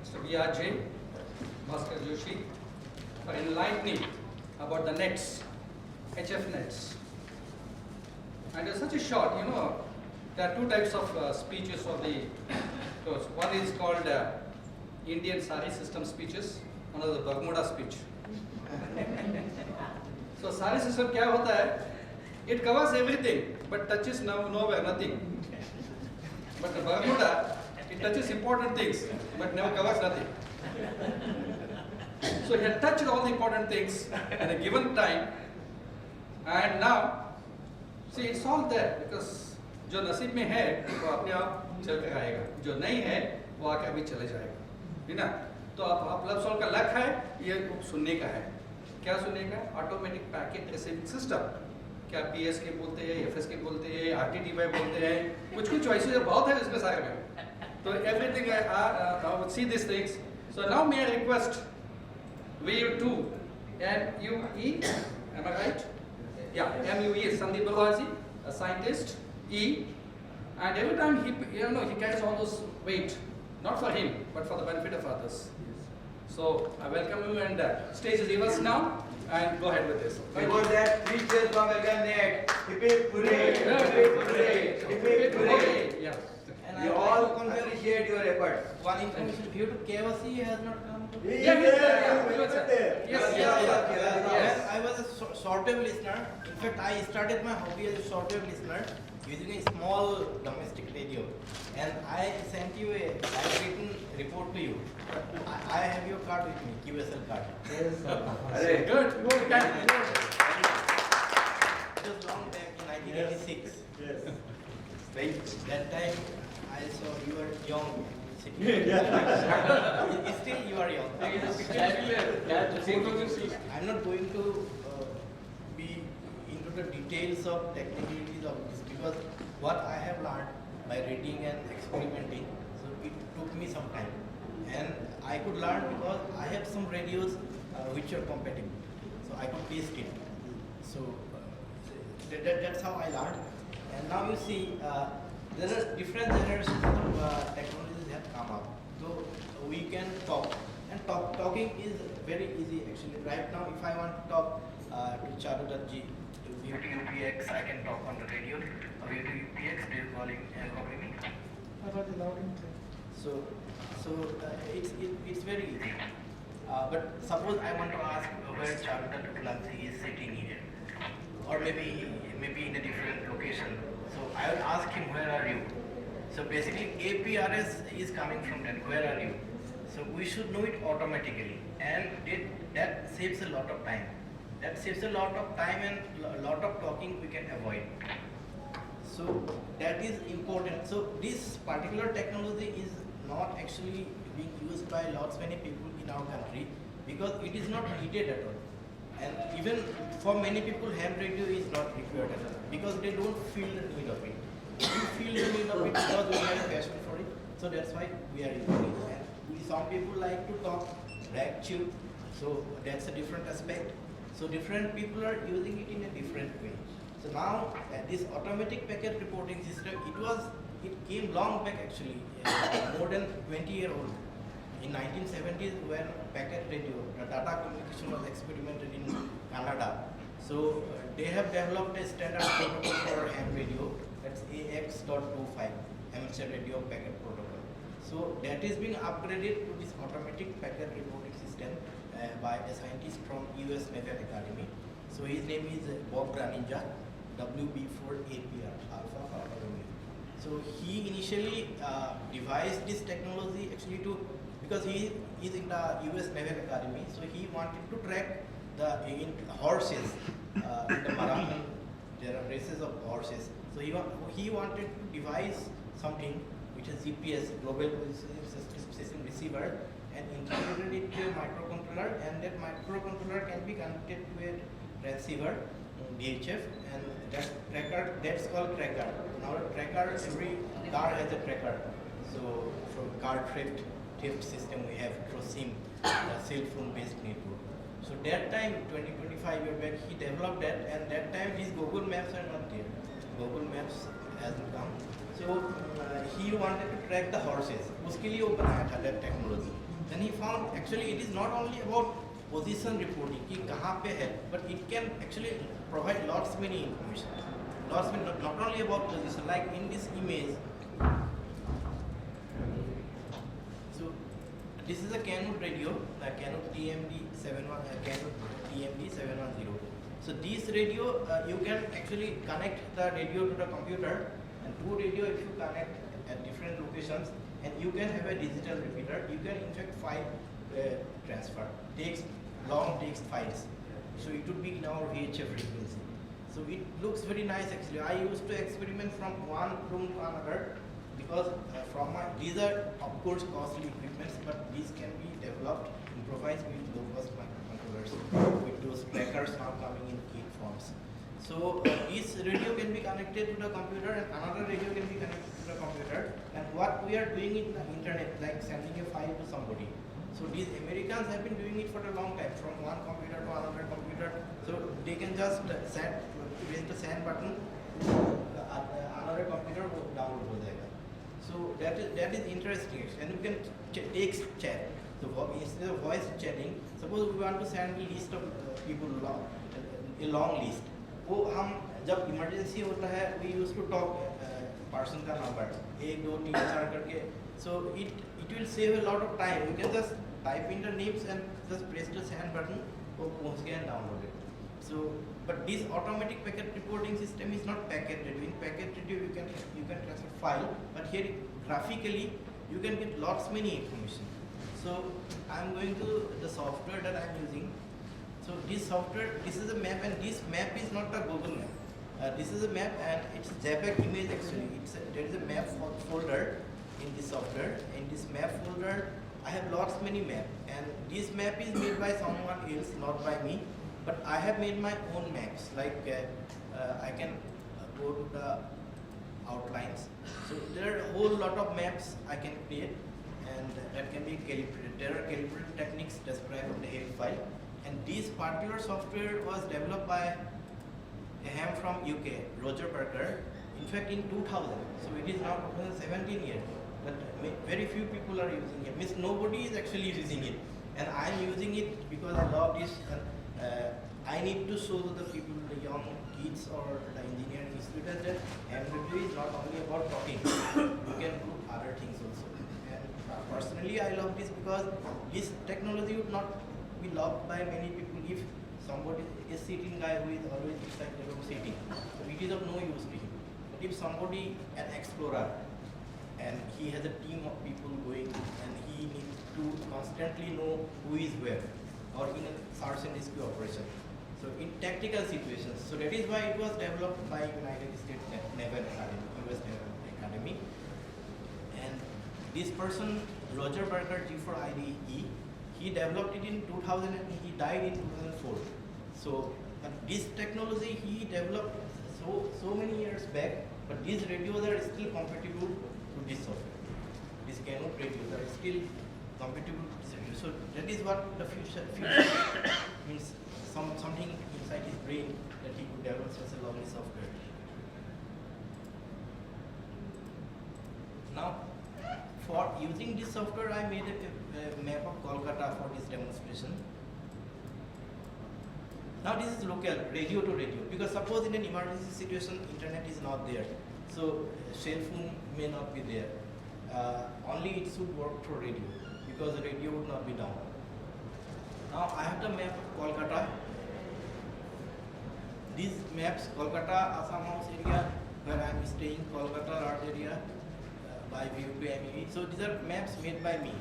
Mr. B.R.J. Bhaskar Joshi, for enlightening about the nets, HF nets. And it's such a short, there are two types of speeches of the those. One is called Indian Sari system speeches, another Bermuda speech. So Sari system क्या होता है? It covers everything, but touches nowhere, nothing. But the Bermuda, it touches important things, but never covers nothing. So he had touched all the important things at a given time, and now, see, it's all there, because जो नसीब में है वो अपने आप चल कर आएगा, जो नहीं है वो आके अभी चले जाएगा, है ना? तो आप लव सॉल्व का लक है, ये सुनने का है। क्या सुनने का? Automatic packet receiving system. क्या PS के बोलते हैं, FS के बोलते हैं, RTTY बोलते हैं, कुछ चॉइसेस बहुत है इसमें सारे में। तो everything I would see these things. So now may I request VU2 MUE, am I right? Yeah, MUE is Sandeep Balwazi, a scientist, E, and every time he carries all those weight, not for him, but for the benefit of others. So I welcome you, and stage is yours now, and go ahead with this. Before that, please just from Belgaum Net. Hip hip hooray! Hip hip hooray! Hip hip hooray! Yeah. We all appreciate your efforts. One information, due to KYC has not come to. Yes. I was a shortwave listener. In fact, I started my hobby as a shortwave listener using a small domestic radio, and I sent you a written report to you. I have your card with me, QSL card. Yes. Good. It was long back in 1986. Yes. That time I saw you were young. Still you are young. I'm not going to be into the details of technicalities of this, because what I have learned by reading and experimenting, so it took me some time. And I could learn because I have some radios which are compatible. So I could taste it. So that's how I learned. And now you see, there are different generations of technologies have come up. So we can talk, and talking is very easy actually. Right now, if I want to talk to Charudatji, to UPX, I can talk on the radio. Or to UPX, they are calling me. It's very easy. But suppose I want to ask where Charlton Pulansi is sitting here, or maybe in a different location. So I will ask him, where are you? So basically APRS is coming from that, where are you? So we should know it automatically, and that saves a lot of time. That saves a lot of time and a lot of talking we can avoid. So that is important. So this particular technology is not actually being used by lots many people in our country because it is not needed at all. And even for many people, ham radio is not required at all because they don't feel the need of it. We feel the need of it because we have a passion for it. So that's why we are using it. And some people like to talk rag tube. So that's a different aspect. So different people are using it in a different way. So now this automatic packet reporting system, it came long back actually, more than 20-year-old. In 1970s, when packet radio, data communication was experimented in Canada. So they have developed a standard protocol for ham radio, that's AX.25, amateur radio packet protocol. So that is being upgraded to this automatic packet reporting system by a scientist from US Naval Academy. So his name is Bob Graninja, WB4APR, Alpha Papa Romeo. So he initially devised this technology actually because he is in the US Naval Academy, so he wanted to track the horses in the marathon. There are races of horses. So he wanted to devise something which is GPS, Global Positioning System Receiver, and integrated it to a microcontroller, and that microcontroller can be connected to a transceiver, VHF, and that's called tracker. Now tracker, every car has a tracker. So from car theft system we have through SIM, a cell phone based network. So that time, 20-25 years back, he developed that, and that time his Google Maps are not there. Google Maps hasn't come. So he wanted to track the horses. उसके लिए वो बनाया था that technology. Then he found actually it is not only about position reporting कि कहाँ पे है, but it can actually provide lots many information. Lots many, not only about position. Like in this image, so this is a Canute radio, Canute TMD710. So this radio you can actually connect the radio to the computer, and two radio if you connect at different locations, and you can have a digital repeater. You can in fact file transfer, long text files. So it would be in our VHF frequency. So it looks very nice actually. I used to experiment from one room to another because these are of course costly equipments, but these can be developed, improvised with low-cost microcontrollers, with those trackers now coming in kit forms. So this radio can be connected to the computer, and another radio can be connected to the computer. And what we are doing in the internet, like sending a file to somebody. So these Americans have been doing it for a long time, from one computer to another computer. So they can just press the send button, another computer will download हो जाएगा. So that is interesting, and we can text chat. So instead of voice chatting, suppose we want to send a list of people, a long list. वो हम जब emergency होता है, we used to talk person का number 1 2 3 4 करके. So it will save a lot of time. You can just type in the names and just press the send button, वो पहुंच गया and download it. So, but this automatic packet reporting system is not packet radio. In packet radio, you can transfer file, but here graphically you can get lots many information. So I'm going to the software that I'm using. So this software, this is a map, and this map is not a Google map. This is a map, and it's a JPEG image actually. There is a map folder in this software. In this map folder, I have lots many maps, and this map is made by someone else, not by me. But I have made my own maps. Like I can go to the outlines. So there are a whole lot of maps I can create, and that can be calibrated. There are calibrated techniques described in the head file. And this particular software was developed by a ham from UK, Roger Parker. In fact, in 2000. So it is now 2017 years. But very few people are using it. Means nobody is actually using it. And I am using it because I love this. I need to show to the people, the young kids or the engineering students, that ham radio is not only about talking. You can do other things also. And personally I love this because this technology would not be loved by many people if somebody is sitting guy who is always inside the room sitting. So it is of no use to him. But if somebody, an explorer, and he has a team of people going and he needs to constantly know who is where or in a search and rescue operation. So in tactical situations, so that is why it was developed by United States Naval Academy, US Naval Academy. And this person, Roger Berger G4IDE, he developed it in 2000 and he died in 2004. So this technology he developed so many years back, but these radios are still compatible to this software. These Canode radios are still compatible to this radio. So that is what the future means. Something inside his brain that he could develop such a lovely software. Now, for using this software, I made a map of Kolkata for this demonstration. Now this is local, radio to radio, because suppose in an emergency situation, internet is not there. So cell phone may not be there. Only it should work through radio, because the radio would not be down. Now I have the map of Kolkata. These maps, Kolkata, Assam House area, where I am staying, Kolkata large area, by VUPME. So these are maps made by me.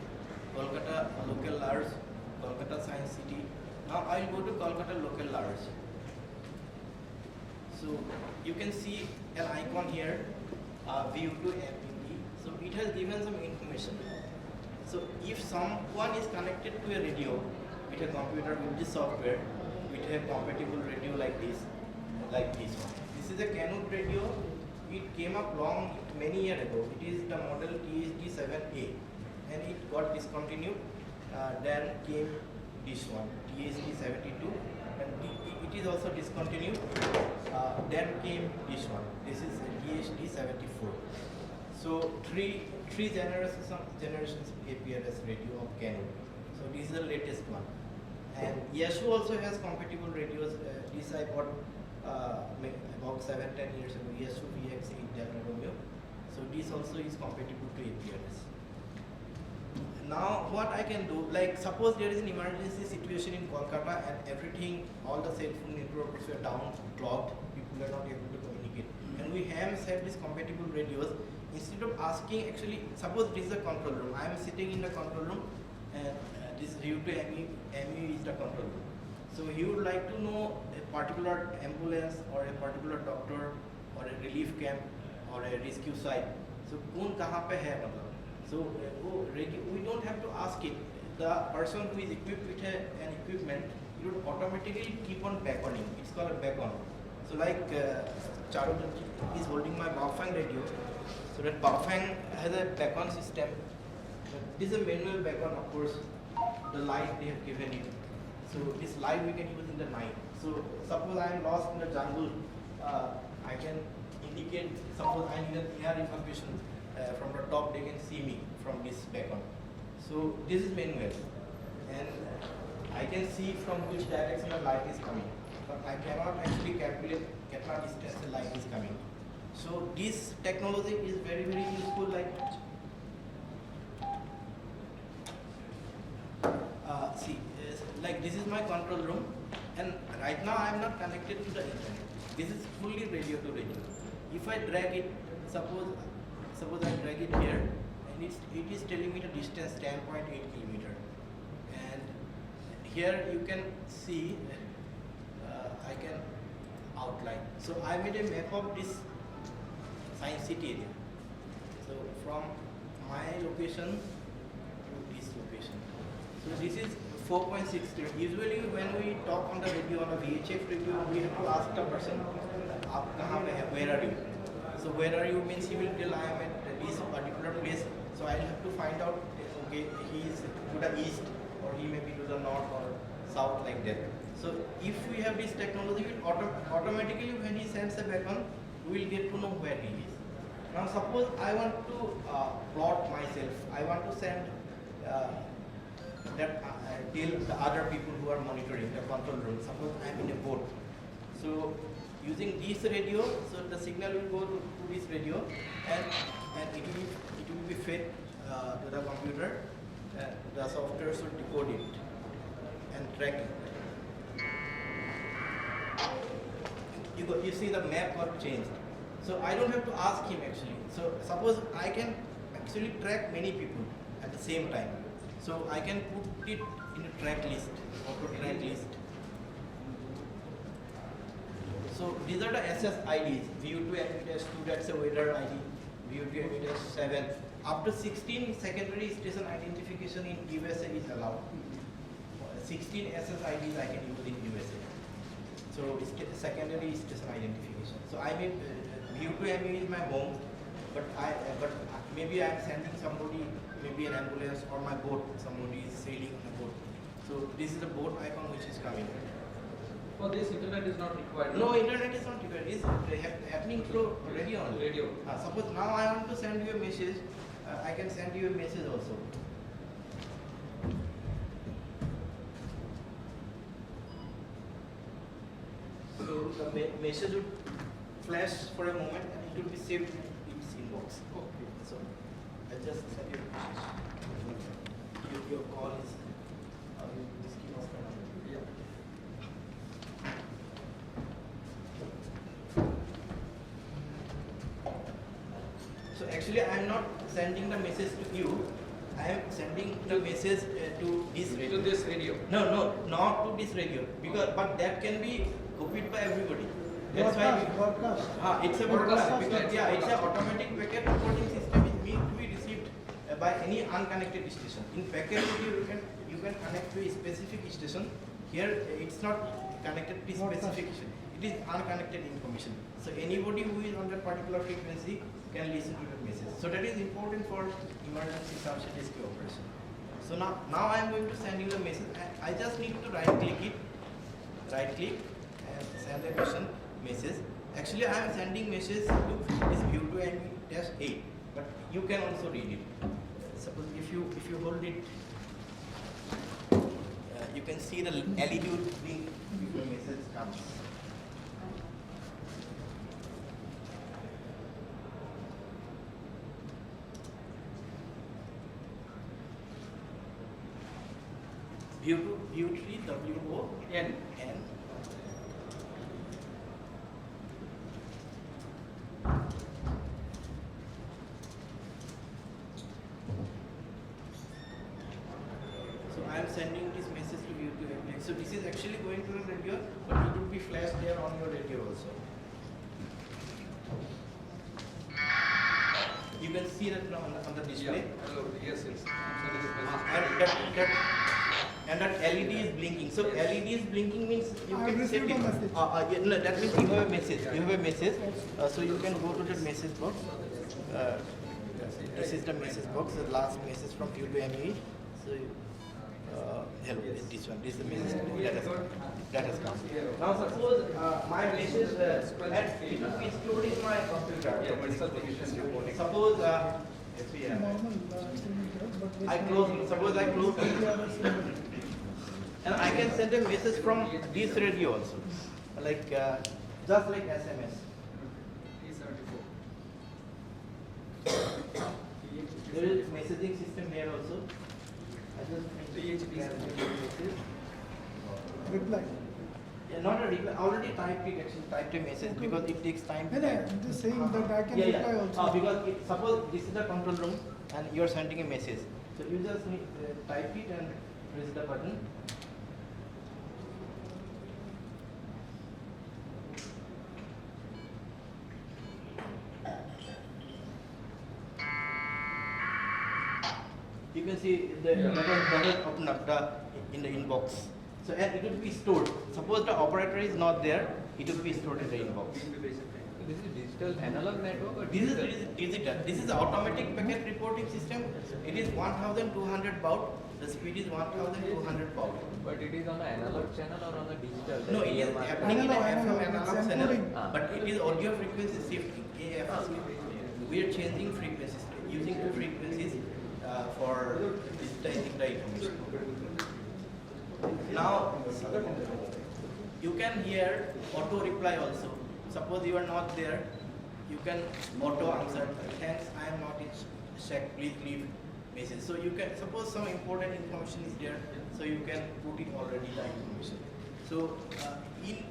Kolkata local large, Kolkata Science City. Now I will go to Kolkata local large. So you can see an icon here, VU2MPP. So it has given some information. So if someone is connected to a radio with a computer with this software, with a compatible radio like this one. This is a Canode radio. It came up many years ago. It is the model THD7A, and it got discontinued. Then came this one, THD72, and it is also discontinued. Then came this one. This is THD74. So three generations of APRS radio of Canode. So this is the latest one. And Yaesu also has compatible radios. This I bought about 7-10 years ago. Yaesu VX8 Delta Romeo. So this also is compatible to APRS. Now what I can do, like suppose there is an emergency situation in Kolkata and everything, all the cell phone networks were down, clogged, people are not able to communicate. And we have set these compatible radios. Instead of asking, actually, suppose this is a control room. I am sitting in the control room and this VU2ME is the control room. So he would like to know a particular ambulance or a particular doctor or a relief camp or a rescue site. So कौन कहाँ पे है मतलब? So we don't have to ask it. The person who is equipped with an equipment, it would automatically keep on beckoning. It's called a beckon. So like Charu is holding my Baofeng radio. So that Baofeng has a beacon system. This is a manual beacon, of course. The light they have given it. So this light we can use in the night. So suppose I am lost in the jungle, I can indicate. Suppose I need a air information from the top. They can see me from this beacon. So this is manual, and I can see from which direction the light is coming. But I cannot actually calculate at what distance the light is coming. So this technology is very useful. Like this is my control room, and right now I am not connected to the internet. This is fully radio to radio. If I drag it, suppose I drag it here, and it is telling me the distance 10.8 kilometer. And here you can see I can outline. So I made a map of this Science City area. So from my location to this location. So this is 4.6. Usually when we talk on the radio, on a VHF radio, we have to ask the person, where are you? So where are you means he will tell I am at this particular place. So I will have to find out, okay, he is to the east or he may be to the north or south like that. So if we have this technology, automatically when he sends a beacon, we will get to know where he is. Now suppose I want to plot myself. I want to send tell the other people who are monitoring the control room. Suppose I am in a boat. So using this radio, so the signal will go to this radio and it will be fed to the computer, the software should decode it and track it. You see the map got changed. So I don't have to ask him actually. So suppose I can actually track many people at the same time. So I can put it in a track list, auto track list. So these are the SS IDs. VU2 MVTS 2, that's a weather ID. VU2 MVTS 7. Up to 16 secondary station identification in USA is allowed. 16 SS IDs I can use in USA. So it's secondary station identification. So I mean, VU2 MV is my home, but maybe I'm sending somebody, maybe an ambulance or my boat. Somebody is sailing on a boat. So this is the boat icon which is coming. For this, internet is not required. No, internet is not required. It's happening through radio only. Radio. Suppose now I want to send you a message, I can send you a message also. So the message would flash for a moment and it will be saved in its inbox. Okay. So I just send you a message. Your call is this key of my number. Yeah. So actually I am not sending the message to you. I am sending the message to this radio. To this radio. No, not to this radio. But that can be copied by everybody. That's why it's a broadcast. Because it's an automatic packet reporting system is meant to be received by any unconnected station. In packet radio you can connect to a specific station. Here it's not connected to specific station. It is unconnected information. So anybody who is on that particular frequency can listen to the message. So that is important for emergency search and rescue operation. So now I am going to send you the message. I just need to right click and send a message. Actually I am sending message to this VU2 MV-8, but you can also read it. Suppose if you hold it, you can see the LED will blink before message comes. VU3 WON. So I am sending this message to VU2 MV. So this is actually going to the radio, but it will be flashed there on your radio also. You can see that now on the display. Yeah. Hello. Yes. And that LED is blinking. So LED is blinking means you can save it. No, that means you have a message. You have a message. So you can go to the message box. This is the message box, the last message from VU2 So hello, this one. This is the message that has come. Now suppose my message it will be stored in my computer. Suppose suppose I close and I can send a message from this radio also, like just like SMS. There is messaging system here also. I just Reply. Yeah, not a reply. Already typed a message because it takes time. I'm just saying that I can reply also. Because suppose this is the control room and you are sending a message. So you just need type it and press the button. You can see the button open up in the inbox. So and it will be stored. Suppose the operator is not there, it will be stored in the inbox. This is digital analog network or This is digital. This is automatic packet reporting system. It is 1200 baud. The speed is 1200 baud. But it is on an analog channel or on a digital? No, it is happening in a FM analog channel, but it is audio frequency shifting. AF. We are changing frequencies, using two frequencies for digitizing the information. Now, you can hear auto reply also. Suppose you are not there, you can auto answer. Thanks, I am not in check. Please leave message. So you can, suppose some important information is there, so you can put it already the information. So in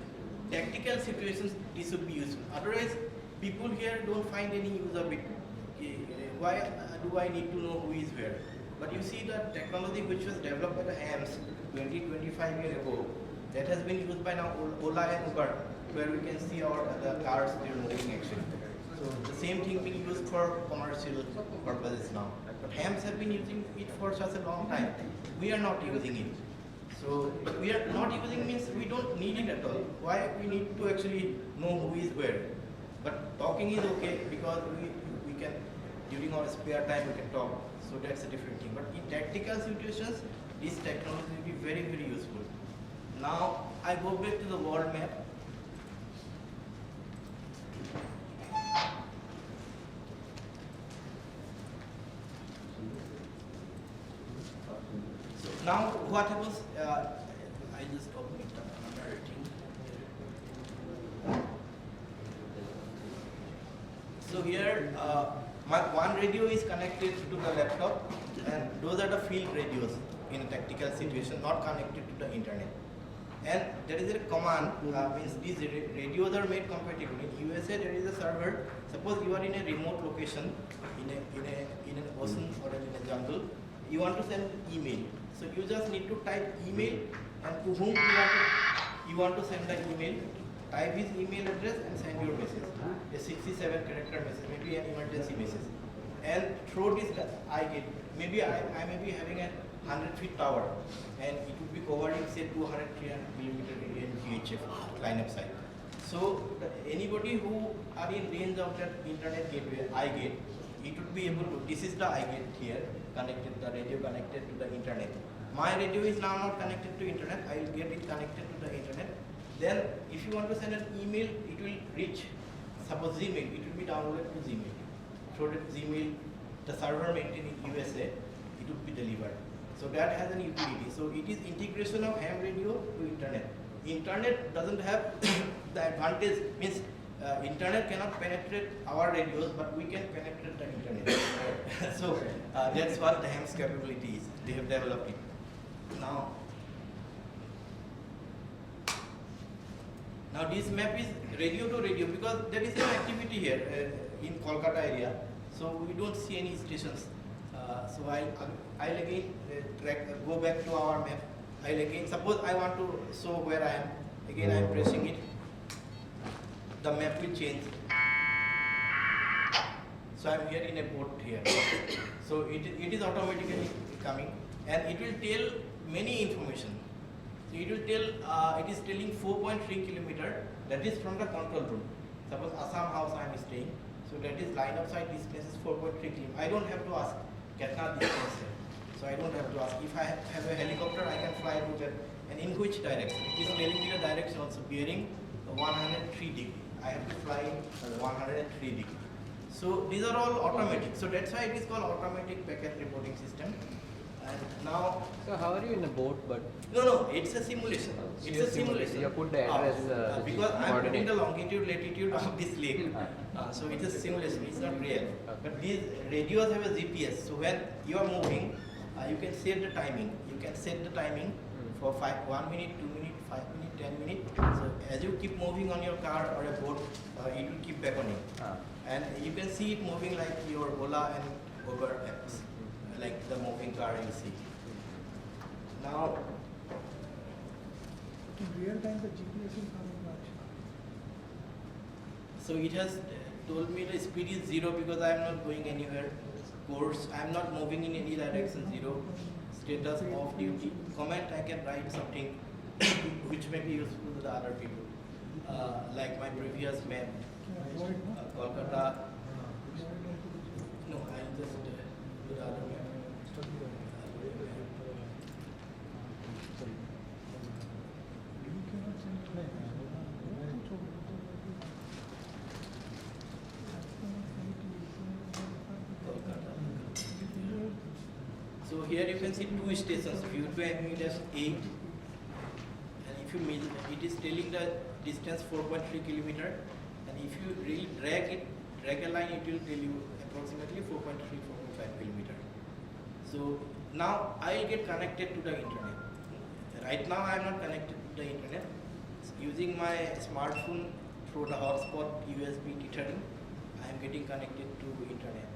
tactical situations, this would be useful. Otherwise, people here don't find any use of it. Okay, why do I need to know who is where? But you see the technology which was developed by the HAMS 20-25 years ago, that has been used by now Ola and Uber, where we can see the cars they're moving actually. So the same thing being used for commercial purposes now. But HAMS have been using it for such a long time. We are not using it. So we are not using means we don't need it at all. Why we need to actually know who is where? But talking is okay because we can, during our spare time we can talk. So that's a different thing. But in tactical situations, this technology will be very, very useful. Now I go back to the world map. So now what happens, I just open it up, another thing. So here, my one radio is connected to the laptop, and those are the field radios in a tactical situation, not connected to the internet. And there is a command, means these radios are made compatible. In USA, there is a server. Suppose you are in a remote location, in an ocean or in a jungle, you want to send email. So you just need to type email, and to whom you want to send the email. Type his email address and send your message. A 67 character message, maybe an emergency message. And through this, I get, maybe I may be having a 100 feet tower, and it would be covering say 200, 300 kilometer in VHF line of sight. So anybody who are in range of that internet gateway, iGate, it would be able to, this is the iGate here, connected, the radio connected to the internet. My radio is now not connected to internet, I will get it connected to the internet. Then if you want to send an email, it will reach, suppose Gmail, it will be downloaded to Gmail. Through that Gmail, the server maintained in USA, it would be delivered. So that has an utility. So it is integration of ham radio to internet. Internet doesn't have the advantage, means internet cannot penetrate our radios, but we can penetrate the internet. So that's what the ham's capability is. They have developed it. Now this map is radio to radio because there is no activity here in Kolkata area. So we don't see any stations. So I'll again go back to our map. I'll again, suppose I want to show where I am. Again I am pressing it. The map will change. So I am here in a boat here. So it is automatically coming, and it will tell many information. So it will tell, it is telling 4.3 kilometer, that is from the control room. Suppose Assam House I am staying. So that is line of sight distance is 4.3 kilometer. I don't have to ask, Katna distance here. So I don't have to ask. If I have a helicopter, I can fly to that. And in which direction? It is telling me the direction also, bearing 103 degree. I have to fly in 103 degree. So these are all automatic. So that's why it is called automatic packet reporting system. And now. So how are you in a boat, but? No, it's a simulation. So it's a simulation. You put the address. Because I'm putting the longitude, latitude of this lake. So it is a simulation. It's not real. But these radios have a GPS. So when you are moving, you can set the timing. You can set the timing for 1 minute, 2 minutes, 5 minutes, 10 minutes. So as you keep moving on your car or a boat, it will keep beckoning. And you can see it moving like your Ola and Uber apps, like the moving car you see. Now, in real time the GPS is coming much. So it has told me the speed is 0 because I am not going anywhere. Course, I am not moving in any direction, 0. Status off duty. Comment, I can write something which may be useful to the other people. Like my previous map, Kolkata. No, I'll just do the other map. So here you can see 2 stations, view to meet as 8, and if you measure, it is telling the distance 4.3 kilometer, and if you really drag a line, it will tell you approximately 4.3, 4.5 kilometer. So now I'll get connected to the internet. Right now I am not connected to the internet. Using my smartphone through the hotspot USB tethering, I am getting connected to internet.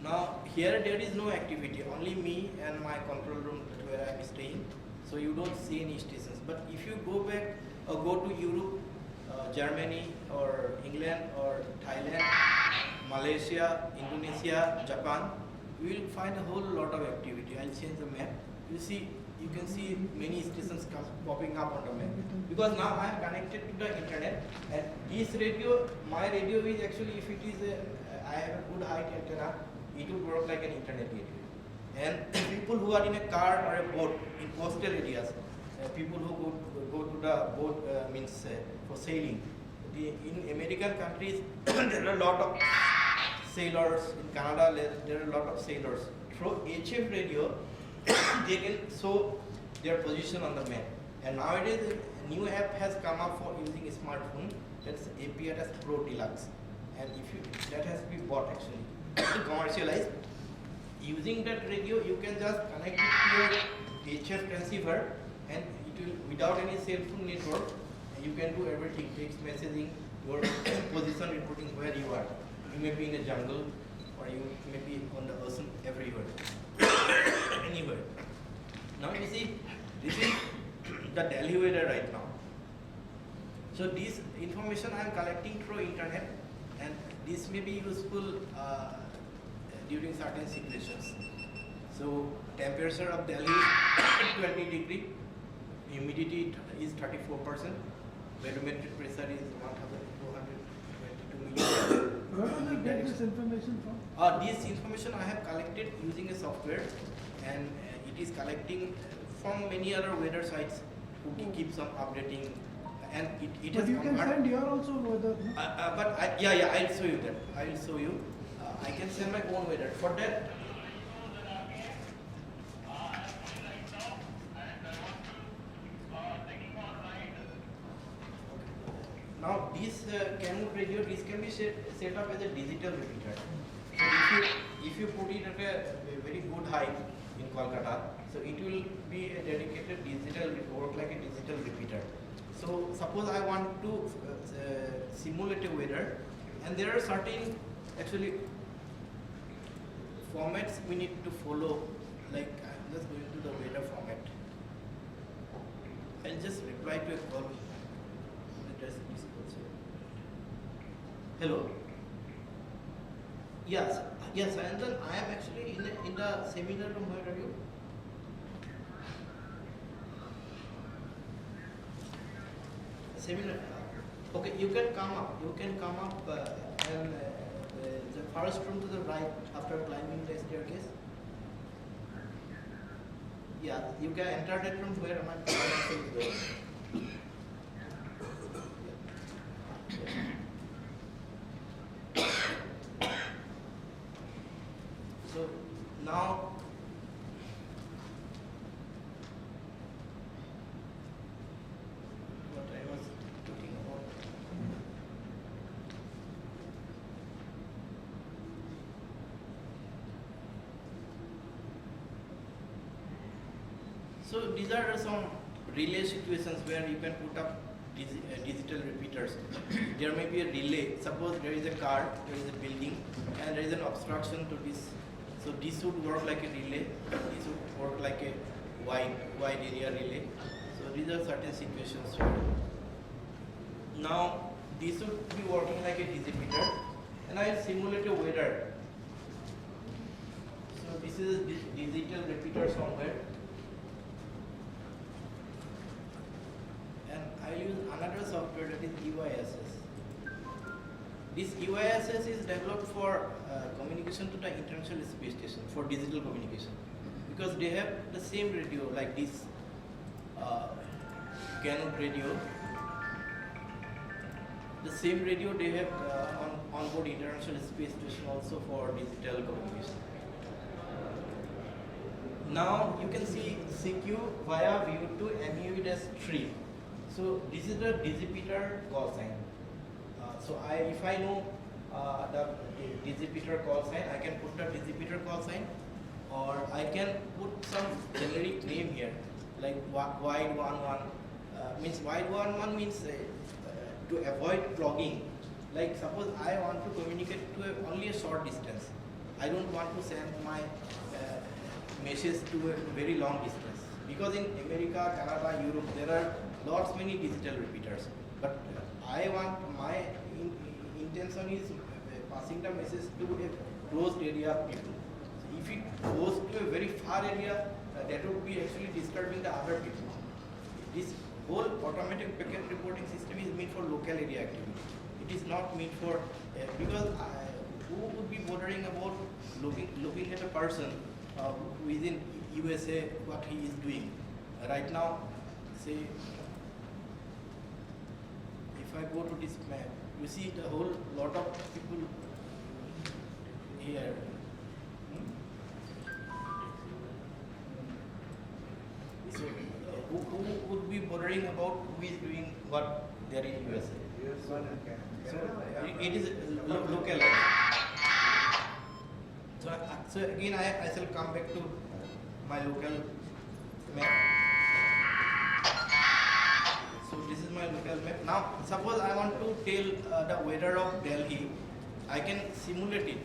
Now here there is no activity, only me and my control room where I am staying. So you don't see any stations. But if you go back or go to Europe, Germany or England or Thailand, Malaysia, Indonesia, Japan, you will find a whole lot of activity. I'll change the map. You can see many stations popping up on the map. Because now I am connected to the internet, and this radio, my radio is actually, if it is I have a good height antenna, it will work like an internet radio. And people who are in a car or a boat in coastal areas, people who go to the boat for sailing. In American countries, there are a lot of sailors. In Canada, there are a lot of sailors. Through HF radio, they can show their position on the map. And nowadays, a new app has come up for using a smartphone. That's APRS Pro Deluxe. And that has to be bought actually, commercialized. Using that radio, you can just connect it to your HF transceiver, and it will, without any cell phone network, you can do everything, text messaging, your position reporting where you are. You may be in a jungle, or you may be on the ocean, everywhere, anywhere. Now you see, this is the Delhi weather right now. So this information I am collecting through internet, and this may be useful during certain situations. So temperature of Delhi is 20 degree, humidity is 34%, barometric pressure is 1,422 millimeters. Where do you get this information from? This information I have collected using a software, and it is collecting from many other weather sites who keeps on updating, and it has But you can send your also weather, no? I'll show you that. I'll show you. I can send my own weather. For that, now this Canute radio, this can be set up as a digital repeater. So if you put it at a very good height in Kolkata, so it will be a dedicated digital, work like a digital repeater. So suppose I want to simulate a weather, and there are certain actually formats we need to follow. Like I'm just going to the weather format. I'll just reply to a call. Hello. Yes, and then I am actually in the seminar room. Where are you? Seminar. Okay, you can come up. And the first room to the right after climbing the staircase. Yeah, you can enter that room where my is there. So now what I was talking about. So these are some relay situations where you can put up digital repeaters. There may be a relay. Suppose there is a car, there is a building, and there is an obstruction to this. So this would work like a relay. This would work like a wide area relay. So these are certain situations here. Now this would be working like a digipeater, and I will simulate a weather. So this is a digital repeater somewhere. And I use another software that is UISS. This UISS is developed for communication to the International Space Station, for digital communication. Because they have the same radio like this Canute radio. The same radio they have on board International Space Station also for digital communication. Now you can see CQ via VU2 MUE-3. So this is the digipeater call sign. So if I know the distributor call sign. I can put the distributor call sign, or I can put some generic name here, like wide 11. Means wide 11 means to avoid clogging. Like suppose I want to communicate to only a short distance. I don't want to send my message to a very long distance, because in America, Canada, Europe, there are lots many digital repeaters. But I want my intention is passing the message to a closed area of people. So if it goes to a very far area, that would be actually disturbing the other people. This whole automatic packet reporting system is made for local area activity. It is not made for because who would be bothering about looking at a person who is in USA, what he is doing right now. Say, if I go to this map, you see the whole lot of people here. So who would be bothering about who is doing what there in USA? So it is local. So again, I shall come back to my local map. So this is my local map. Now suppose I want to tell the weather of Delhi. I can simulate it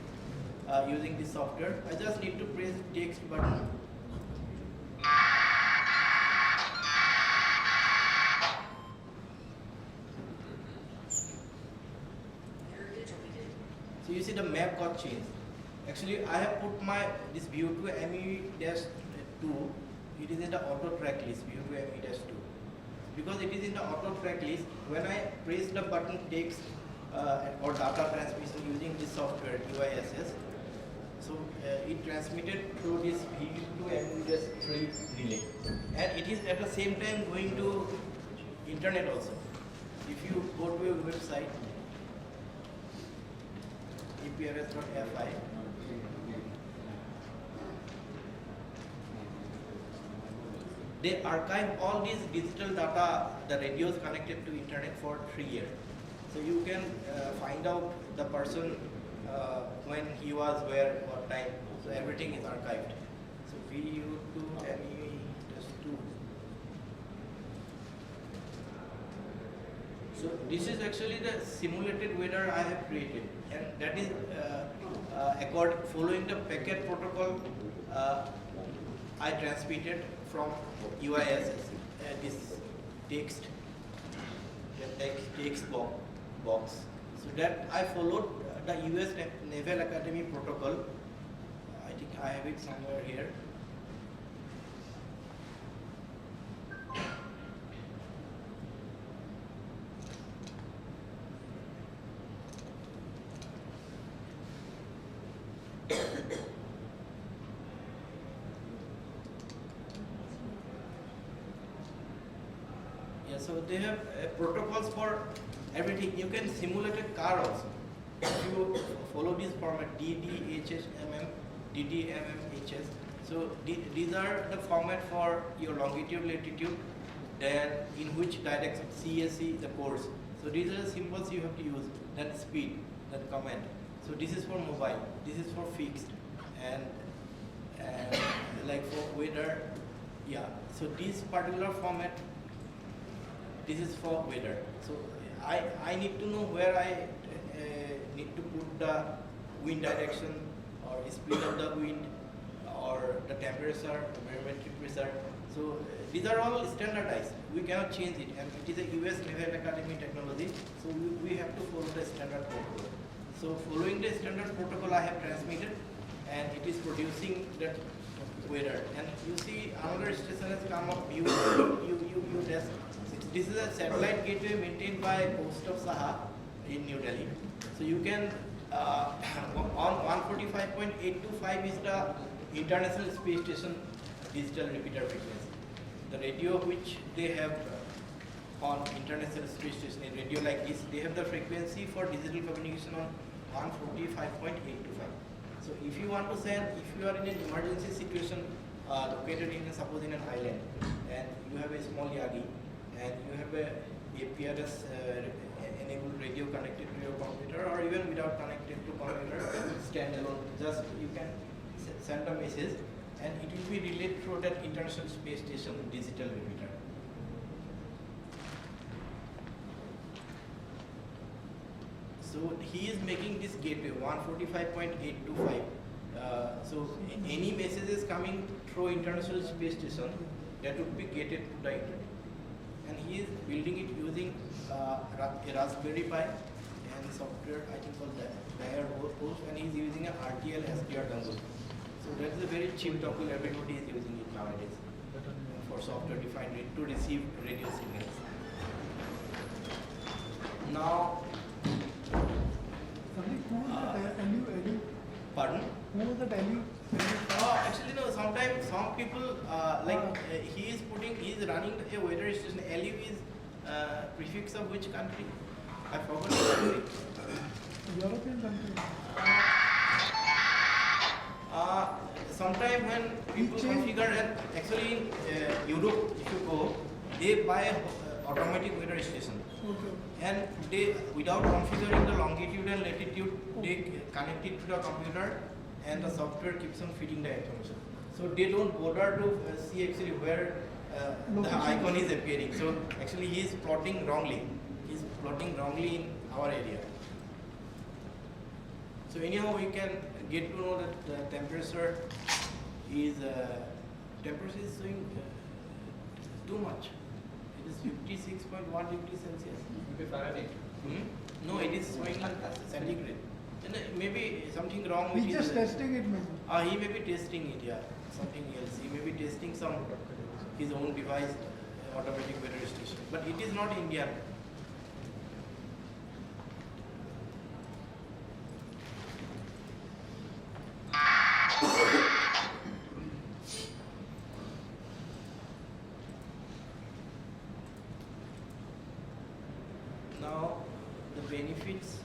using this software. I just need to press text button. So you see the map got changed. Actually, I have put my this view to ME-2. It is in the auto track list, view to ME-2. Because it is in the auto track list, when I press the button text or data transmission using this software UISS, so it transmitted through this view to ME-3 relay, and it is at the same time going to internet also. If you go to a website, aprs.fi, they archive all these digital data, the radios connected to internet for 3 years. So you can find out the person when he was where, what time. So everything is archived. So VU2 ME-2. So this is actually the simulated weather I have created, and that is following the packet protocol I transmitted from UISS, this text box. So that I followed the US Naval Academy protocol. I think I have it somewhere here. So they have protocols for everything. You can simulate a car also. If you follow this format, DDHHMM, DDMMHS. So these are the format for your longitude, latitude, then in which direction, CSE, the course. So these are the symbols you have to use. Then speed, then command. So this is for mobile, this is for fixed, and like for weather, yeah. So this particular format, this is for weather. So I need to know where I need to put the wind direction or speed of the wind or the temperature, the barometric pressure. So these are all standardized. We cannot change it, and it is a US Naval Academy technology. So we have to follow the standard protocol. So following the standard protocol I have transmitted, and it is producing that weather. And you see another station has come up, U-. This is a satellite gateway maintained by Coast of Saha in New Delhi. So you can, on 145.825 is the International Space Station digital repeater frequency. The radio which they have on International Space Station, a radio like this, they have the frequency for digital communication on 145.825. So if you want to send, if you are in an emergency situation located in, suppose in an island, and you have a small Yagi, and you have a APRS enabled radio connected to your computer, or even without connected to computer, standalone. Just you can send a message, and it will be relayed through that International Space Station digital repeater. So he is making this gateway 145.825. So any messages coming through International Space Station, that would be gated to the internet. And he is building it using a Raspberry Pi and software I think called Dire Host, and he is using a RTL SDR dongle. So that is a very cheap dongle. Everybody is using it nowadays for software defined to receive radio signals. Now, pardon? Who was that LU? Actually, no. Sometimes some people he is running a weather station. LU is prefix of which country? I forgot the country. European country. Sometimes when people configure, and actually in Europe, if you go, they buy automatic weather station. Okay. And they, without configuring the longitude and latitude, they connect it to the computer, and the software keeps on feeding the information. So they don't bother to see actually where the icon is appearing. So actually he is plotting wrongly. He is plotting wrongly in our area. So anyhow, we can get to know that the temperature is showing too much. It is 56.1 degrees Celsius. Fahrenheit. No, it is showing centigrade. And maybe something wrong with He's just testing it, maybe. He may be testing it, yeah. Something else. He may be testing his own device, automatic weather station. But it is not Indian. Now, the benefits,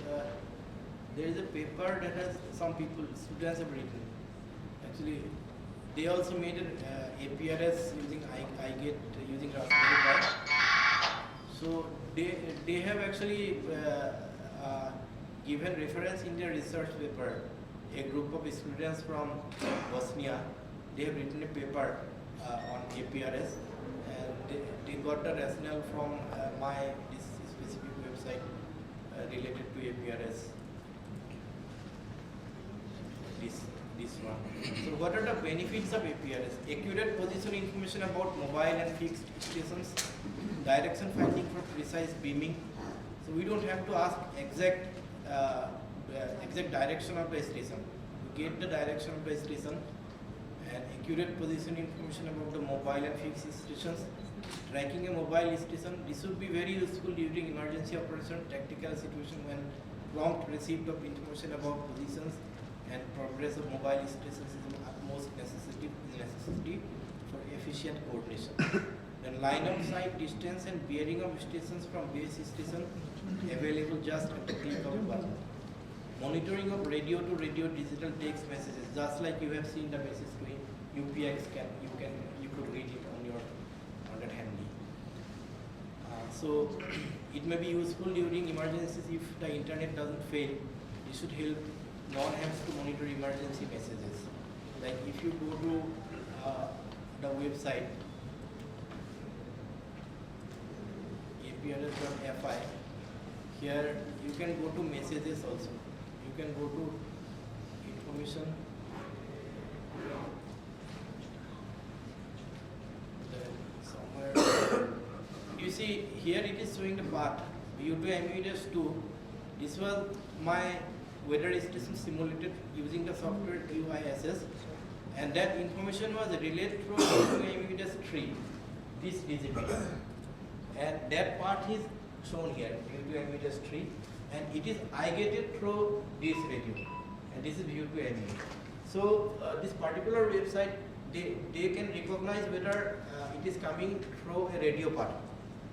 there is a paper that has some people, students have written. Actually, they also made an APRS using iGet, using Raspberry Pi. So they have actually given reference in their research paper. A group of students from Bosnia, they have written a paper on APRS, and they got the rationale from this specific website related to APRS. This one. So what are the benefits of APRS? Accurate position information about mobile and fixed stations, direction finding for precise beaming. So we don't have to ask exact direction of the station. We get the direction of the station, and accurate position information about the mobile and fixed stations. Tracking a mobile station, this would be very useful during emergency operation, tactical situation when prompt receipt of information about positions and progress of mobile stations is the utmost necessity for efficient coordination. Then line of sight, distance and bearing of stations from base station available just at the click of a button. Monitoring of radio to radio digital text messages, just like you have seen the message to UPX you could read it on that handy. So it may be useful during emergencies if the internet doesn't fail. It should help non-hams to monitor emergency messages. Like if you go to the website aprs.fi, here you can go to messages also. You can go to information. Somewhere you see here it is showing the path U2MEDS2. This was my weather station simulated using the software UISS, and that information was relayed through U2MEDS3, this digital, and that part is shown here U2MEDS3, and it is iGated through this radio, and this is U2MED. So this particular website, they can recognize whether it is coming through a radio part.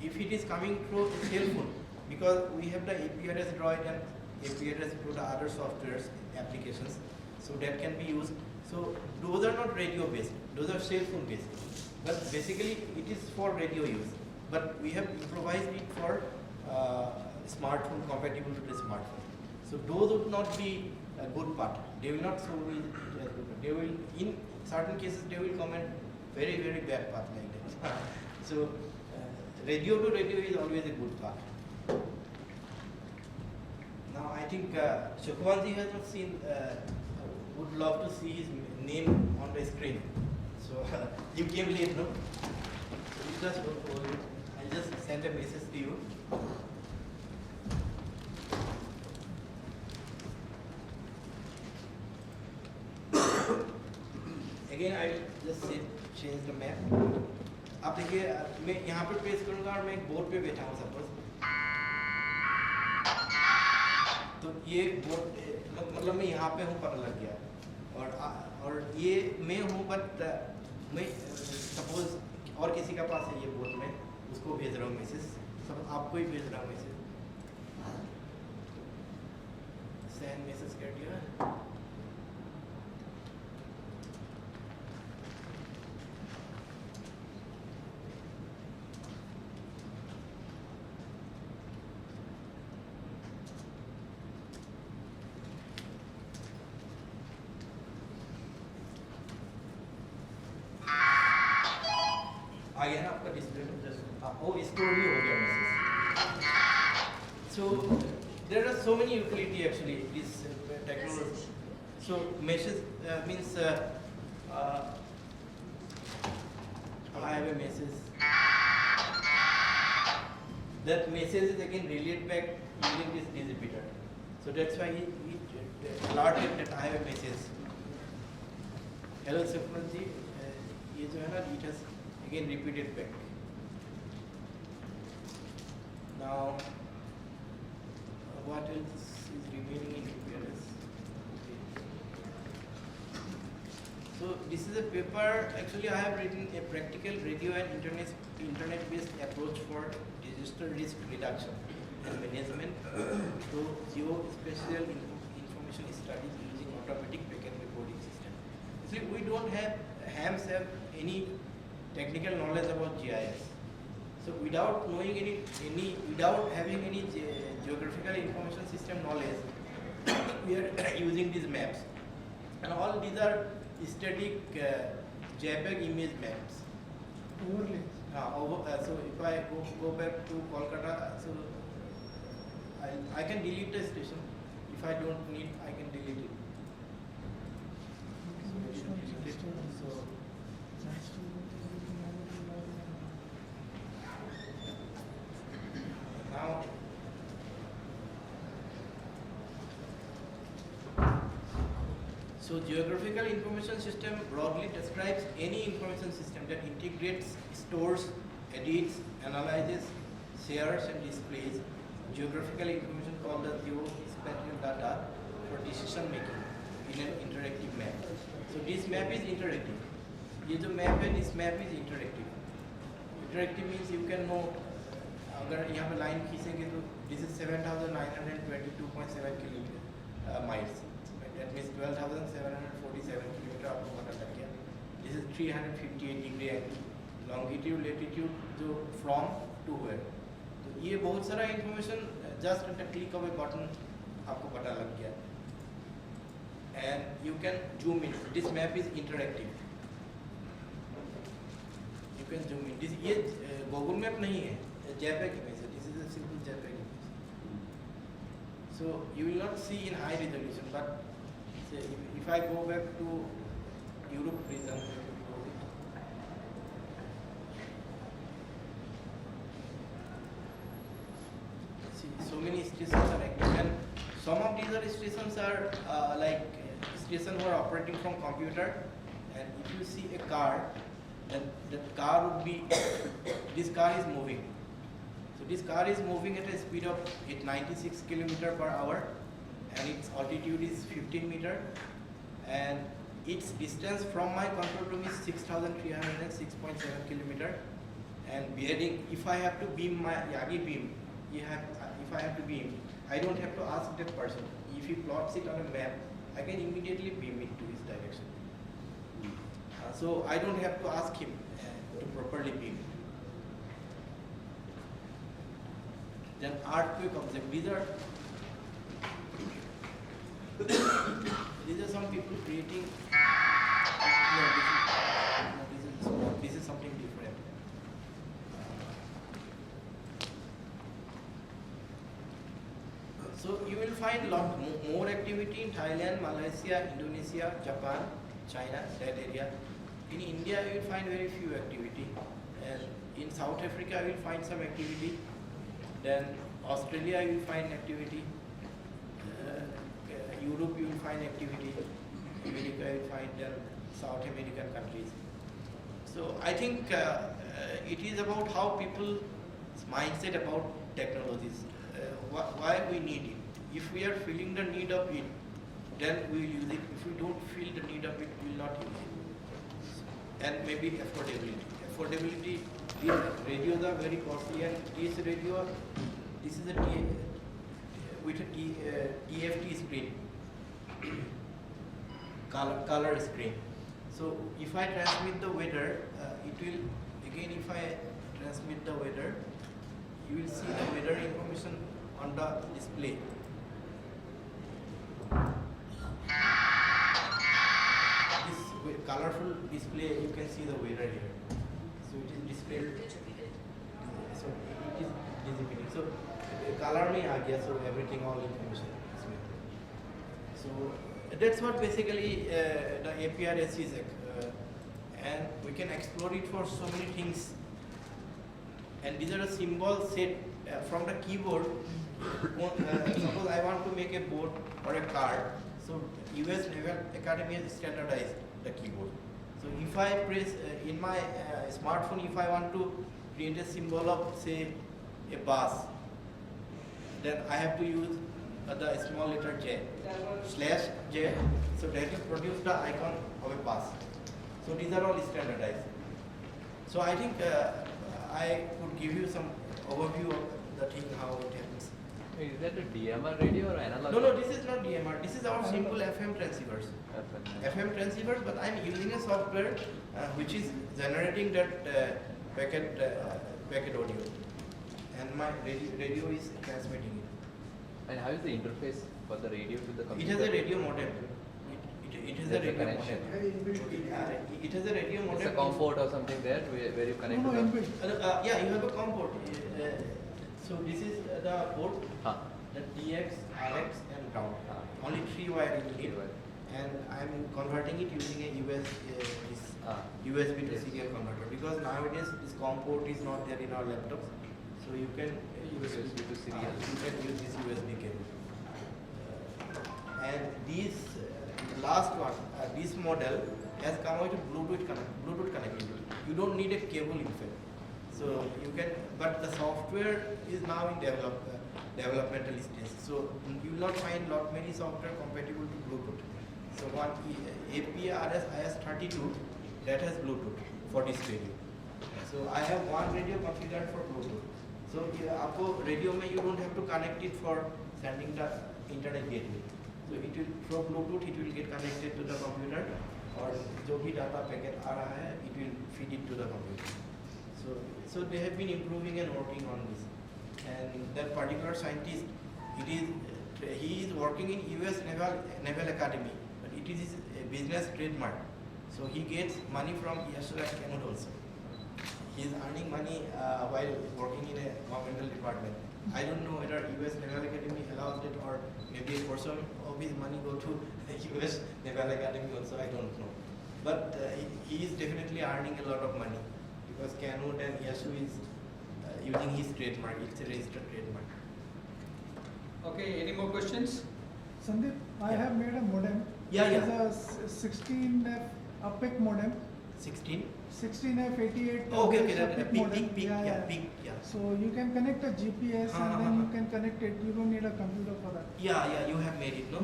If it is coming through a cell phone, because we have the APRS Droid and APRS through the other softwares applications, so that can be used. So those are not radio based, those are cell phone based. But basically it is for radio use. But we have improvised it for smartphone, compatible to the smartphone. So those would not be a good part. They will not show it as good. They will, in certain cases, they will comment very, very bad part like that. So radio to radio is always a good part. Now I think Shukwanji has not seen, would love to see his name on the screen. So you came late, no? So I just sent a message to you. Again, I just change the map. आप देखिए मैं यहाँ पे paste करूँगा और मैं एक board पे बैठा हूँ सपोज। तो ये बोर्ड मतलब मैं यहाँ पे हूँ पता लग गया और ये मैं हूँ बट मैं सपोज और किसी का पास है ये बोर्ड में उसको भेज रहा हूँ मैसेज सब आपको ही भेज रहा हूँ मैसेज सेंड मैसेज कर दिया आ गया ना आपका डिस्प्ले में जस्ट वो स्टोर भी हो गया message so there are so many utility actually this technology so message means I have a message that message is again relayed back using this repeater so that's why he alerted that I have a message hello Sukhmanji ये जो है ना it has again repeated back. Now, what else is remaining in PRS? So this is a paper. Actually, I have written a practical radio and internet-based approach for disaster risk reduction and management through geospatial information studies using automatic backend reporting system. Actually, we don't have HAMS have any technical knowledge about GIS. So without knowing without having any geographical information system knowledge, we are using these maps. And all these are static JPEG image maps. Overlays. So if I go back to Kolkata, so I can delete the station. If I don't need, I can delete it. So now, so geographical information system broadly describes any information system that integrates, stores, edits, analyzes, shares and displays geographical information called the geospatial data for decision making in an interactive map. So this map is interactive. ये जो map है, this map is interactive. Interactive means you can know अगर यहाँ पे line खींचेंगे तो this is 7,922.7 kilometer miles. That means 12,747 kilometer आपको पता लग गया. This is 358 degree angle. Longitude, latitude जो from to where. तो ये बहुत सारा information just at a click of a button आपको पता लग गया. And you can zoom in. This map is interactive. You can zoom in. This ये Google Map नहीं है. JPEG image. This is a simple JPEG image. So you will not see in high resolution, but say if I go back to Europe region, see so many stations are active, and some of these stations are like stations who are operating from computer. And if you see a car, then that car would be this car is moving. So this car is moving at a speed of 96 km per hour, and its altitude is 15 meter, and its distance from my control room is 6,306.7 km. And bearing, if I have to beam my Yagi beam, if I have to beam, I don't have to ask that person. If he plots it on a map, I can immediately beam it to his direction. So I don't have to ask him to properly beam. Then earthquake object. These are These are some people creating. This is something different. So you will find lot more activity in Thailand, Malaysia, Indonesia, Japan, China, that area. In India, you will find very few activity. And in South Africa, you will find some activity. Then Australia, you will find activity. Europe, you will find activity. America, you will find South American countries. So I think it is about how people's mindset about technologies. Why we need it. If we are feeling the need of it, then we will use it. If we don't feel the need of it, we will not use it. And maybe affordability. Affordability, these radios are very costly, and this radio, this is a with a TFT screen, color screen. So if I transmit the weather, it will, again if I transmit the weather, you will see the weather information on the display. This colorful display, you can see the weather here. So it is displayed. So it is dissipating. So color mein aa gaya, so everything, all information is with. So that's what basically the APRS is, and we can explore it for so many things. And these are a symbol set from the keyboard. Suppose I want to make a board or a card, so US Naval Academy has standardized the keyboard. So if I press in my smartphone, if I want to create a symbol of, say, a bus, then I have to use the small letter J, /J, so that will produce the icon of a bus. So these are all standardized. So I think I could give you some overview of the thing, how it happens. Is that a DMR radio or analog? No, this is not DMR. This is our simple FM transceivers. FM transceivers, but I'm using a software which is generating that packet audio, and my radio is transmitting it. And how is the interface for the radio to the It computer? has a radio modem. It has a There's a radio connection. modem. It has a radio modem. It's a COM port or something there where you connect to the... Yeah, you have a COM port. So this is the port, the TX, RX and ground. Only 3 wire you need. And I'm converting it using a USB to serial converter, because nowadays this COM port is not there in our laptops. So you can use USB to serial. You can use this USB cable. And this last one, this model has come out with Bluetooth connectivity. You don't need a cable in fact. So you can, but the software is now in developmental stage. So you will not find lot many software compatible to Bluetooth. So one APRS IS32 that has Bluetooth for this radio. So I have one radio configured for Bluetooth. So आपको radio में you don't have to connect it for sending the internet gateway. So it will, through Bluetooth it will get connected to the computer, और जो भी data packet आ रहा है, it will feed it to the computer. So they have been improving and working on this. And that particular scientist, he is working in US Naval Academy, but it is a business trademark. So he gets money from ESO and Canada also. He is earning money while working in a governmental department. I don't know whether US Naval Academy allows it, or maybe a portion of his money go to US Naval Academy also, I don't know. But he is definitely earning a lot of money, because Canute and ESO is using his trademark. It's a registered trademark. Okay, any more questions? Sandeep, I have made a modem. Yeah. It's a 16F APEC modem. 16F88. Okay, APEC that modem. big, yeah. So you can connect a GPS and then you can connect it. You don't need a computer for that. Yeah, you have made it, no?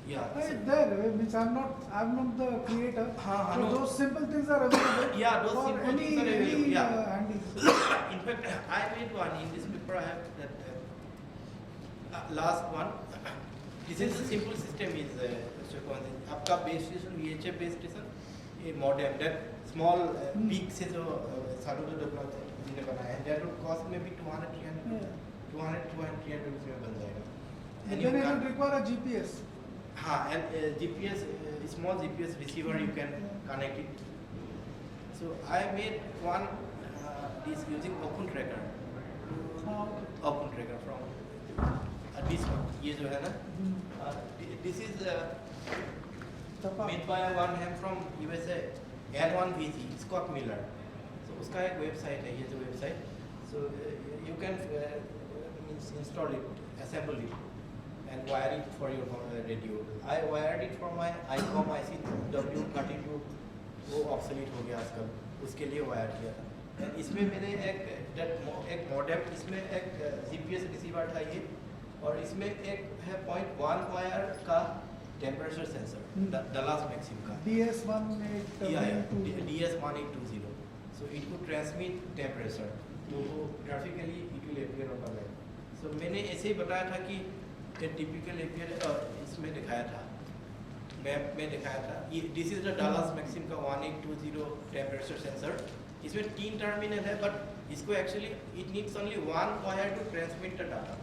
Yeah. It's there, means I'm not the creator. So no. those simple things are available. Yeah, those for simple things are available. Yeah. handy. In fact, I made one in this paper. I have that last one. This is a simple system. Is आपका base station, VHF base station, a modem that small peak से जो सालों जो develop जिन्हें बनाया है, that would cost maybe 200, 300 rupees में बन जाएगा. And then it will require a GPS. And GPS, small GPS receiver, you can connect it. So I made one this using OpenTracker. OpenTracker from this one. ये जो है ना, this is made by one hand from USA, N1VC, Scott Miller. So उसका एक website है, ये जो website. So you can install it, assemble it, and wire it for your radio. I wired it for my ICOM IC-W32, वो obsolete हो गया आजकल, उसके लिए wire किया था. इसमें मैंने एक मॉडेम, इसमें एक GPS रिसीवर था ये, और इसमें एक है 0.1 वायर का टेम्परेचर सेंसर, डलास मैक्सिम का. DS1820. So it could transmit temperature. तो वो graphically it will appear on the web. So मैंने ऐसे ही बताया था कि typical appear इसमें दिखाया था, मैप में दिखाया था. This is the Dallas Maxim का 1820 temperature sensor. इसमें 3 टर्मिनल है, बट इसको actually it needs only one wire to transmit the data.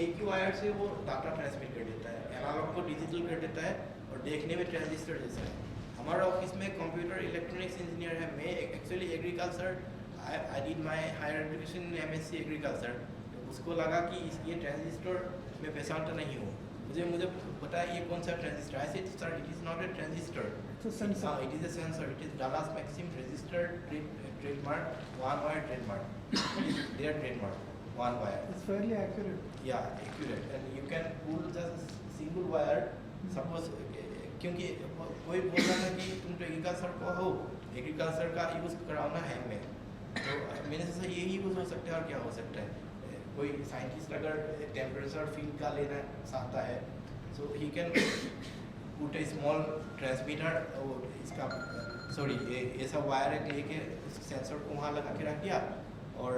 एक ही वायर से वो डाटा ट्रांसमिट कर देता है, एनालॉग को डिजिटल कर देता है, और देखने में ट्रांजिस्टर जैसा है. हमारा ऑफिस में कंप्यूटर इलेक्ट्रॉनिक्स इंजीनियर है. मैं actually agriculture, I did my higher education in MSc agriculture. तो उसको लगा कि ये ट्रांजिस्टर में पहचानता नहीं हूँ, मुझे पता है ये कौन सा transistor. I said sir, it is not a transistor, it is a sensor. It is Dallas Maxim registered trademark, one wire trademark. Their trademark, one wire. It's fairly accurate. Yeah, accurate. And you can pull just single wire. Suppose क्योंकि कोई बोल रहा था कि तुम तो agriculture को हो, एग्रीकल्चर का यूज़ कराना है में, तो मैंने सोचा यही यूज़ हो सकता है और क्या हो सकता है. कोई साइंटिस्ट अगर टेम्परेचर फील्ड का लेना चाहता है, so he can put a small transmitter, और इसका ऐसा वायर लेके सेंसर को वहाँ लगा के रख दिया, और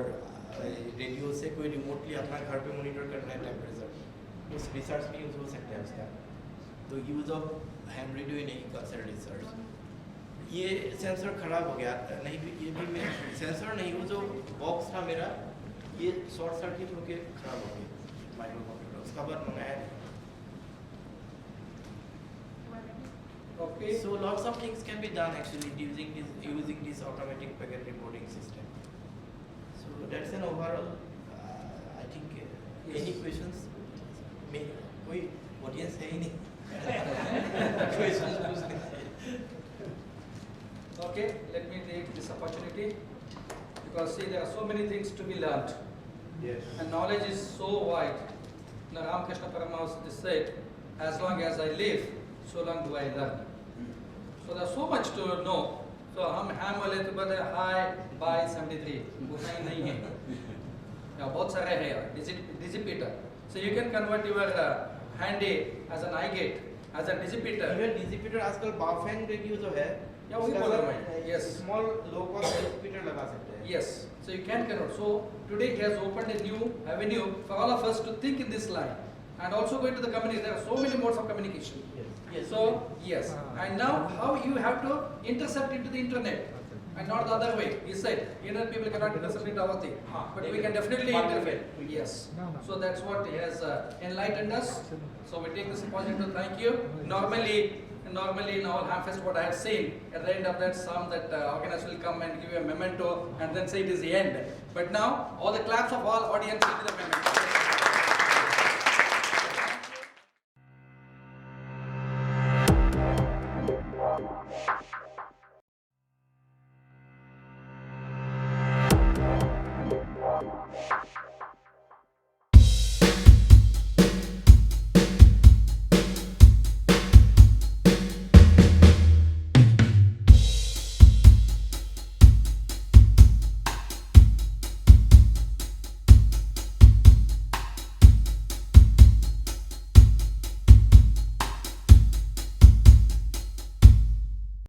रेडियो से कोई रिमोटली अपना घर पे मॉनिटर करना है टेम्परेचर, उस रिसर्च में यूज़ हो सकता है उसका. तो use of ham radio in agriculture research. ये सेंसर खराब हो गया, नहीं ये भी मैं सेंसर नहीं, वो जो बॉक्स था मेरा, ये शॉर्ट सर्किट होके खराब हो गया माइक्रो कंप्यूटर. उसका बाद मंगाया नहीं. Okay. So lots of things can be done actually using this automatic packet reporting system. So that's an overall. I think any questions? कोई audience है ही नहीं. Questions पूछने. Okay, let me take this opportunity, because see, there are so many things to be learned. Yes. And knowledge is so wide. Now Ramakrishna Paramahansa said, as long as I live, so long do I learn. So there's so much to know. So हम वाले तो बता hi bye 73 उतना ही नहीं है. यहाँ बहुत सारे हैं dissipator. So you can convert your handy as an eye gate, as a dissipator. Even dissipator आजकल बाफेन रेडियो जो है, या वही बोल रहा हूँ. Yes. Small low cost dissipator लगा सकते हैं. Yes. So you can convert. So today he has opened a new avenue for all of us to think in this line, and also going to the communities. There are so many modes of communication. Yes. So yes, and now how you have to intercept into the internet, and not the other way. He said, internet people cannot intercept into our thing, but we can definitely interfere. Yes. So that's what he has enlightened us. So we take this opportunity to thank you. Normally in all Hamfest, what I have seen at the end of that, some that organizer will come and give you a memento and then say it is the end. But now all the claps of all audience will be the memento. Thank you.